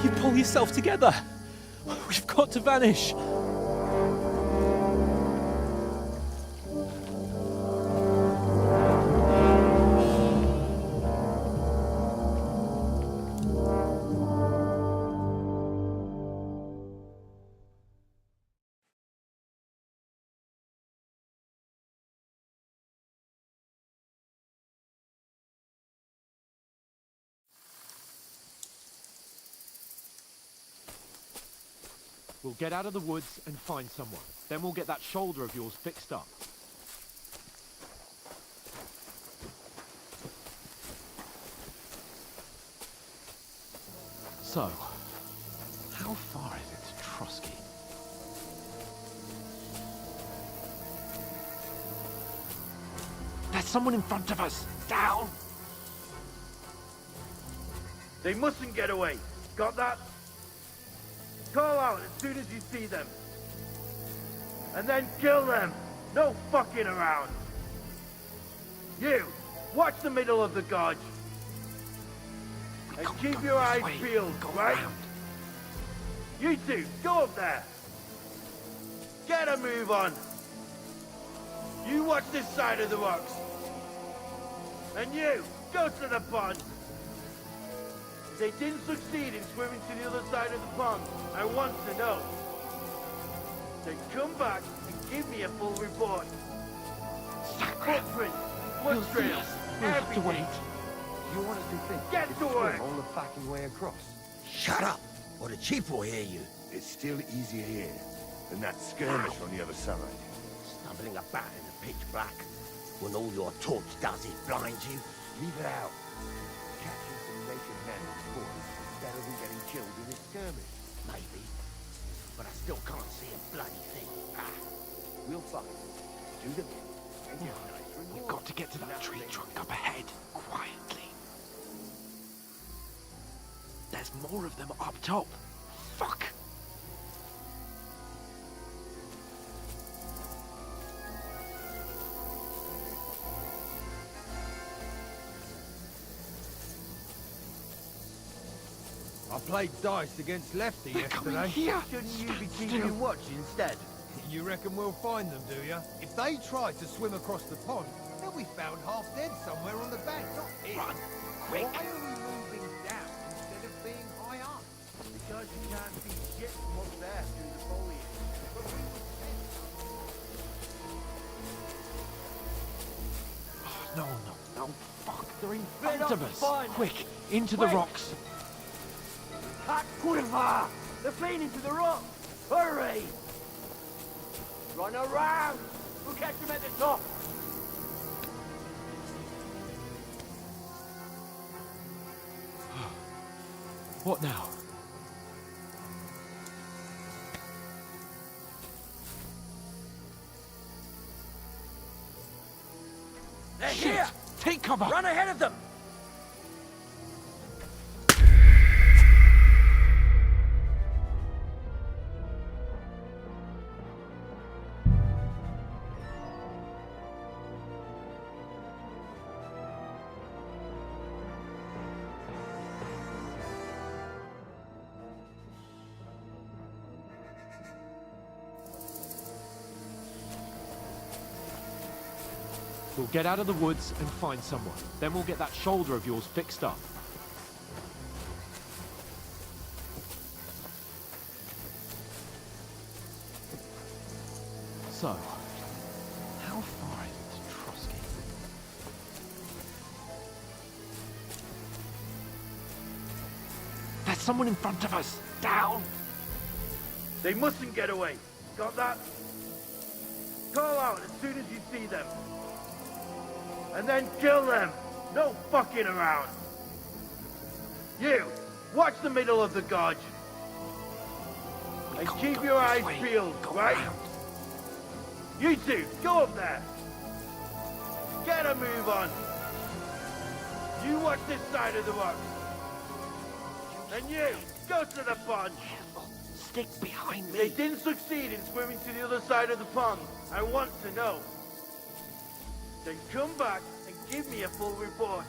[SPEAKER 5] You pull yourself together. We've got to vanish. We'll get out of the woods and find someone. Then we'll get that shoulder of yours fixed up. So, how far is it to Trotsky? There's someone in front of us! Down!
[SPEAKER 12] They mustn't get away. Got that? Call out as soon as you see them. And then kill them. No fucking around. You, watch the middle of the gorge. And keep your eyes peeled, right? You two, go up there. Get a move on. You watch this side of the rocks. And you, go to the pond. If they didn't succeed in swimming to the other side of the pond, I want to know. Then come back and give me a full report. Footprints, blood trails, everything.
[SPEAKER 14] You honestly think
[SPEAKER 12] Get
[SPEAKER 14] you
[SPEAKER 12] to
[SPEAKER 14] can
[SPEAKER 12] work.
[SPEAKER 14] swim all the fucking way across?
[SPEAKER 15] Shut up, or the chief will hear you.
[SPEAKER 14] It's still easier here than that skirmish on the other side.
[SPEAKER 15] Stumbling about in the pitch black, when all your torch does is blind you.
[SPEAKER 14] Leave it out. Catching some naked men with swords is better than getting killed in a skirmish.
[SPEAKER 15] Maybe, but I still can't see a bloody thing.
[SPEAKER 14] We'll fight. Do the bit. And get a nice reward.
[SPEAKER 5] We've got to get to that tree trunk up ahead, quietly. There's more of them up top. Fuck!
[SPEAKER 14] I played dice against Lefty yesterday.
[SPEAKER 12] Shouldn't you be keeping watch instead?
[SPEAKER 14] You reckon we'll find them, do you? If they try to swim across the pond,
[SPEAKER 12] They'll be found half dead somewhere on the bank, not here.
[SPEAKER 15] Run, quick.
[SPEAKER 12] Why are we moving down instead of being high up? Because you can't see shit from up there through the foliage. But we were sent.
[SPEAKER 4] No, no, no. Fuck, they're in
[SPEAKER 11] Bit
[SPEAKER 4] front of
[SPEAKER 11] of
[SPEAKER 4] us.
[SPEAKER 11] fun.
[SPEAKER 4] Quick, into the
[SPEAKER 11] Quick.
[SPEAKER 4] rocks.
[SPEAKER 11] Cut Kurva! They're fleeing into the rock! Hurry! Run around! We'll catch them at the top!
[SPEAKER 4] What now?
[SPEAKER 11] They're
[SPEAKER 4] Shit!
[SPEAKER 11] here!
[SPEAKER 4] Take cover!
[SPEAKER 11] Run ahead of them!
[SPEAKER 4] We'll get out of the woods and find someone. Then we'll get that shoulder of yours fixed up. So, how far is it to Trotsky? There's someone in front of us! Down!
[SPEAKER 12] They mustn't get away. Got that? Call out as soon as you see them. And then kill them. No fucking around. You, watch the middle of the gorge. And keep your eyes peeled, right? You two, go up there. Get a move on. You watch this side of the rocks. And you, go to the pond.
[SPEAKER 15] Stick behind me.
[SPEAKER 12] They didn't succeed in swimming to the other side of the pond. I want to know. Then come back and give me a full report.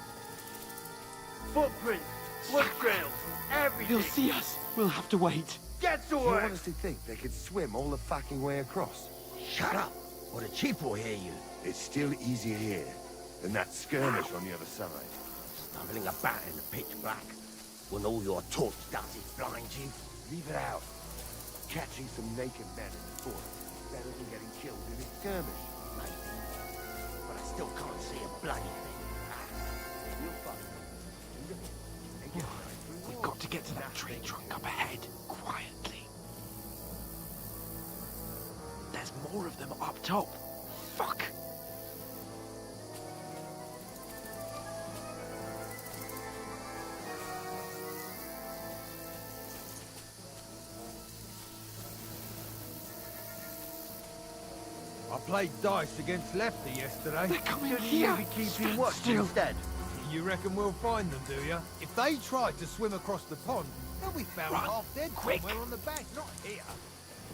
[SPEAKER 12] Footprints, blood trails, everything.
[SPEAKER 4] He'll see us. We'll have to wait.
[SPEAKER 12] Get to
[SPEAKER 14] You
[SPEAKER 12] work.
[SPEAKER 14] honestly think they could swim all the fucking way across?
[SPEAKER 15] Shut up, or the chief will hear you.
[SPEAKER 14] It's still easier here than that skirmish on the other side.
[SPEAKER 15] Stumbling about in the pitch black, when all your torch does is blind you.
[SPEAKER 14] Leave it out. Catching some naked men in the forest is better than getting killed in a skirmish.
[SPEAKER 15] Maybe. But I still can't see a bloody thing.
[SPEAKER 14] You'll find them. They get right through
[SPEAKER 4] We've
[SPEAKER 14] walls.
[SPEAKER 4] got to get to that tree trunk up ahead, quietly. There's more of them up top. Fuck!
[SPEAKER 12] I played dice against Lefty yesterday.
[SPEAKER 4] They're coming
[SPEAKER 12] Shouldn't
[SPEAKER 4] here.
[SPEAKER 12] you be keeping
[SPEAKER 4] Stand
[SPEAKER 12] watch
[SPEAKER 4] still.
[SPEAKER 12] instead? You reckon we'll find them, do you? If they tried to swim across the pond, they'll be found
[SPEAKER 15] Run,
[SPEAKER 12] half dead
[SPEAKER 15] quick.
[SPEAKER 12] somewhere on the bank, not here.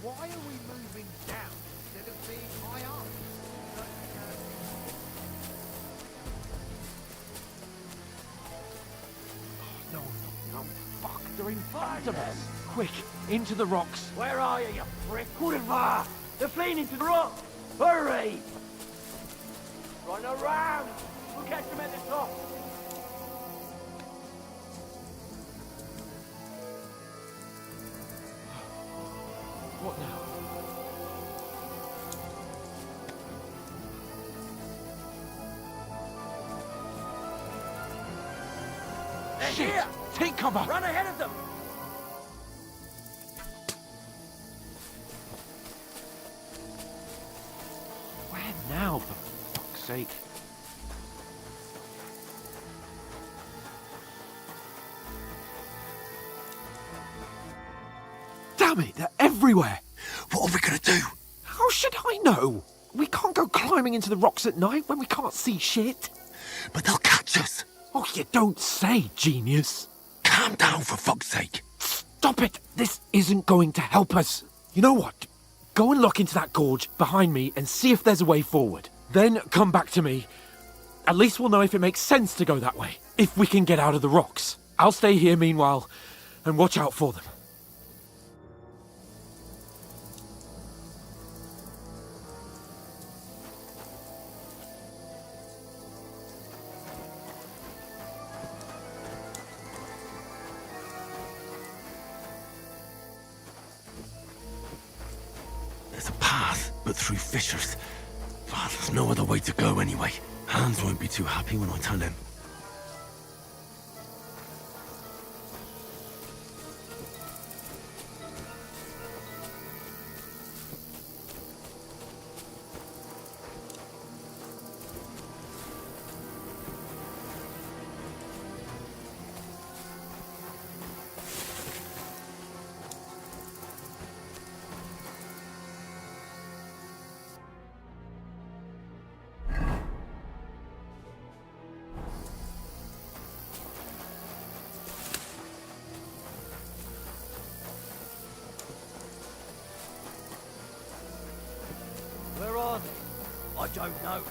[SPEAKER 12] Why are we moving down instead of being high up?
[SPEAKER 4] No, no, no. Fuck, they're in front of us. Quick, into the rocks.
[SPEAKER 11] Where are you, you prick? Kurva! They're fleeing into the rock! Hurry! Run around! We'll catch them at the top!
[SPEAKER 4] What now?
[SPEAKER 11] They're
[SPEAKER 4] Shit!
[SPEAKER 11] here!
[SPEAKER 4] Take cover!
[SPEAKER 11] Run ahead of them!
[SPEAKER 4] Where now, for fuck's sake? Damn it, they're everywhere!
[SPEAKER 15] What are we gonna do?
[SPEAKER 4] How should I know? We can't go climbing into the rocks at night when we can't see shit.
[SPEAKER 15] But they'll catch us.
[SPEAKER 4] Oh, you don't say, genius.
[SPEAKER 15] Calm down, for fuck's sake.
[SPEAKER 4] Stop it! This isn't going to help us. You know what? Go and look into that gorge behind me and see if there's a way forward. Then come back to me. At least we'll know if it makes sense to go that way. If we can get out of the rocks. I'll stay here meanwhile and watch out for them.
[SPEAKER 3] There's a path, but through fissures. Well, there's no other way to go anyway. Hans won't be too happy when I tell him.
[SPEAKER 11] Where are they? I don't know.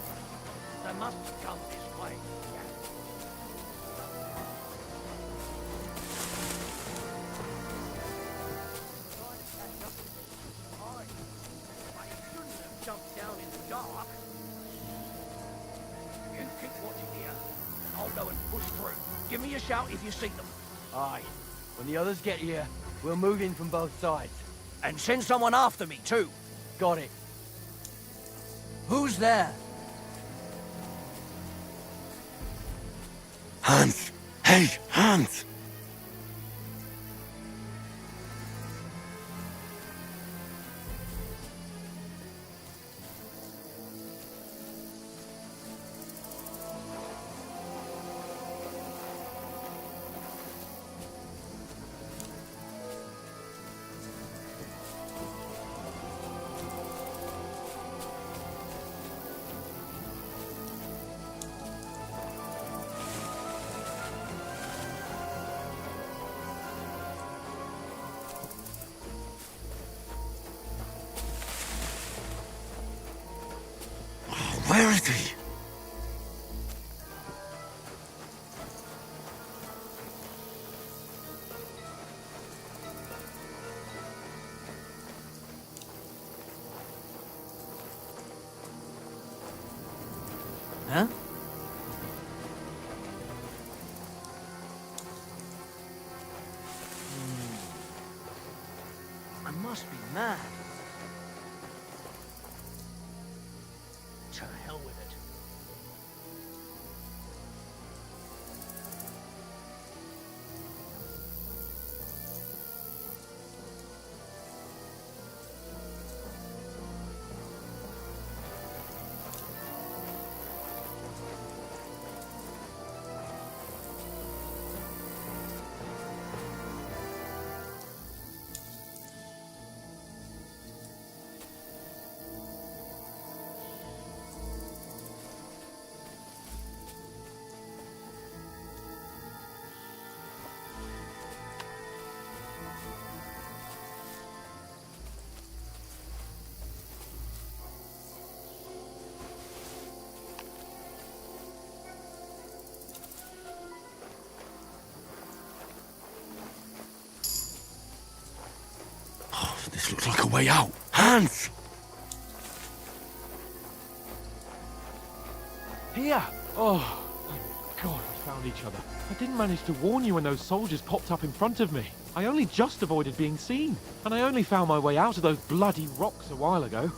[SPEAKER 11] They must have come this way. Jumped down in the dark. You keep watching here. I'll go and push through. Give me a shout if you see them.
[SPEAKER 16] Aye. When the others get here, we'll move in from both sides.
[SPEAKER 11] And send someone after me, too.
[SPEAKER 16] Got it.
[SPEAKER 11] Who's there?
[SPEAKER 3] Hans! Hey, Hans! Where is he?
[SPEAKER 11] Huh? I must be mad. To hell with it.
[SPEAKER 3] This looks like a way out. Hans!
[SPEAKER 4] Here! Oh, thank God we found each other. I didn't manage to warn you when those soldiers popped up in front of me. I only just avoided being seen. And I only found my way out of those bloody rocks a while ago.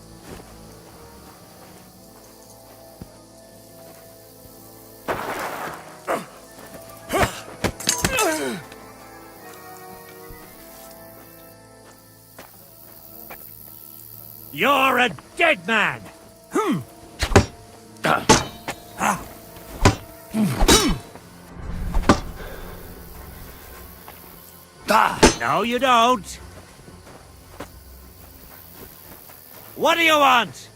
[SPEAKER 11] You're a dead man! No, you don't. What do you want?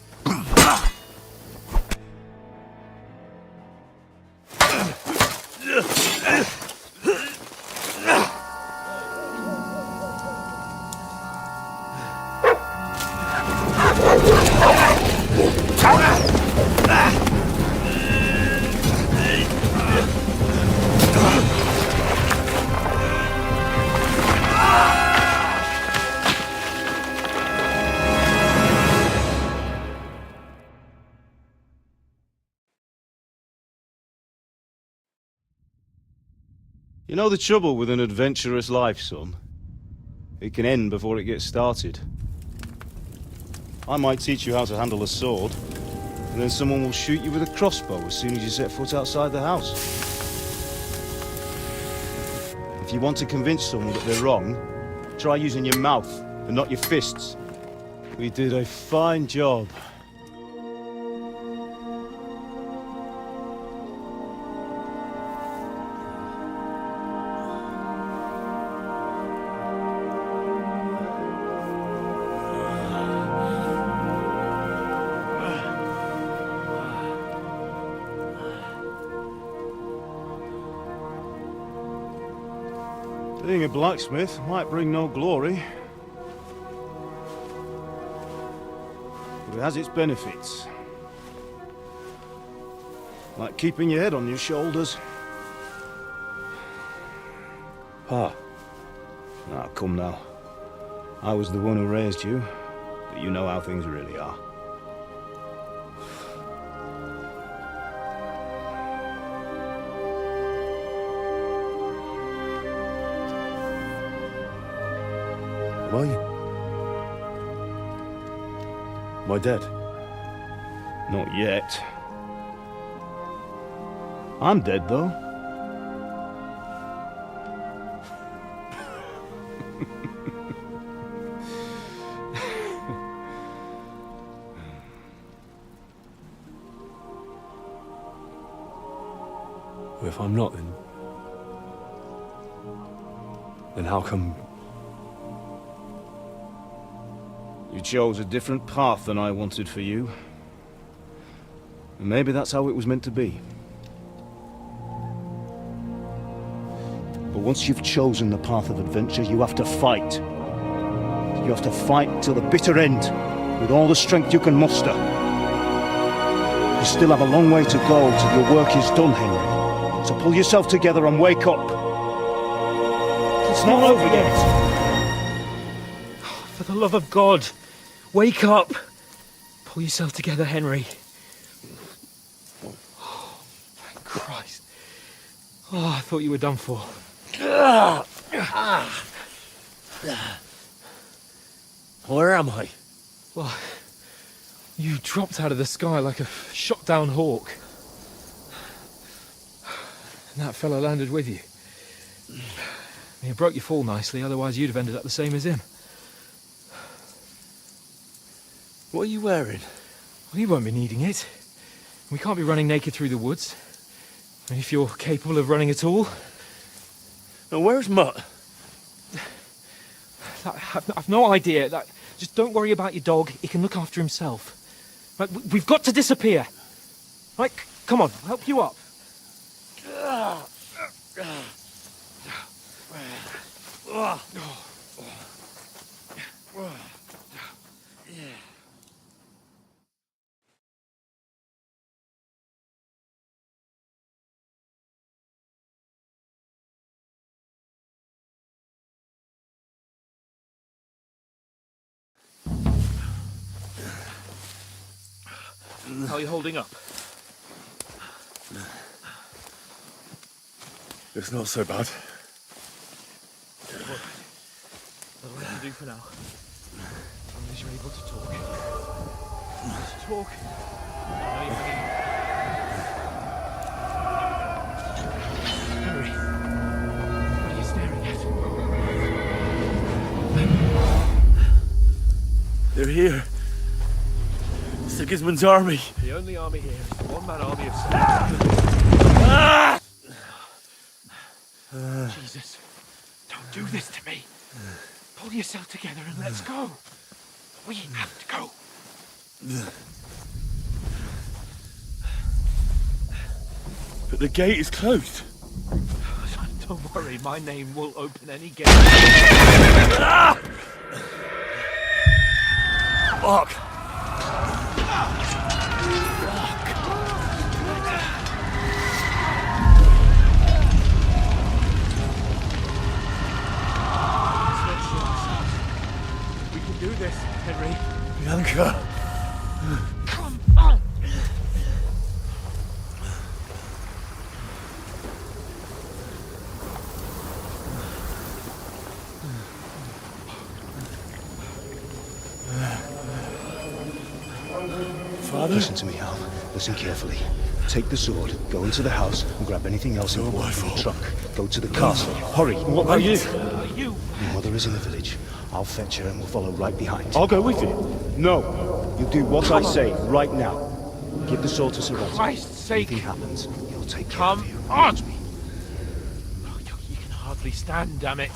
[SPEAKER 6] You know the trouble with an adventurous life, son? It can end before it gets started.
[SPEAKER 17] I might teach you how to handle a sword, and then someone will shoot you with a crossbow as soon as you set foot outside the house. If you want to convince someone that they're wrong, try using your mouth and not your fists. We did a fine job. Being a blacksmith might bring no glory, but it has its benefits. Like keeping your head on your shoulders. Pa. Ah, come now. I was the one who raised you, but you know how things really are. Am I dead? Not yet. I'm dead, though.
[SPEAKER 3] Well, if I'm not, then how come...
[SPEAKER 17] You chose a different path than I wanted for you. And maybe that's how it was meant to be. But once you've chosen the path of adventure, you have to fight. You have to fight till the bitter end, with all the strength you can muster. You still have a long way to go till your work is done, Henry. So pull yourself together and wake up. It's not over yet.
[SPEAKER 5] For the love of God, wake up! Pull yourself together, Henry. Oh, thank Christ. Oh, I thought you were done for.
[SPEAKER 15] Where am I?
[SPEAKER 5] Well, you dropped out of the sky like a shot-down hawk. And that fella landed with you. You broke your fall nicely, otherwise you'd have ended up the same as him.
[SPEAKER 15] What are you wearing?
[SPEAKER 5] Well, you won't be needing it. We can't be running naked through the woods. And if you're capable of running at all...
[SPEAKER 15] Now, where's Mutt?
[SPEAKER 5] I've no idea. Just don't worry about your dog. He can look after himself. Right, we've got to disappear. Right, come on, I'll help you up. How are you holding up?
[SPEAKER 3] It's not so bad.
[SPEAKER 5] That'll have to do for now. As long as you're able to talk. Just talk. I know you're hanging. Henry, what are you staring at?
[SPEAKER 15] They're here. Sigismund's army.
[SPEAKER 5] The only army here is the one-man army of Jesus, don't do this to me. Pull yourself together and let's go. We have to go.
[SPEAKER 15] But the gate is closed.
[SPEAKER 5] Don't worry, my name will open any gate.
[SPEAKER 15] Fuck.
[SPEAKER 5] We can do this, Henry.
[SPEAKER 15] Bianca.
[SPEAKER 5] Come on.
[SPEAKER 3] Father?
[SPEAKER 17] Listen to me, Hal. Listen carefully. Take the sword, go into the house, and grab anything else important from the trunk. Go to the castle. Hurry.
[SPEAKER 3] What about you?
[SPEAKER 17] Your mother is in the village. I'll fetch her and we'll follow right behind.
[SPEAKER 3] I'll go with you.
[SPEAKER 17] No. You do what I say right now. Give the sword to Sir Walter.
[SPEAKER 5] Christ's sake.
[SPEAKER 17] Anything happens, he'll take care
[SPEAKER 5] Come
[SPEAKER 17] of you.
[SPEAKER 5] on! You can hardly stand, damn it.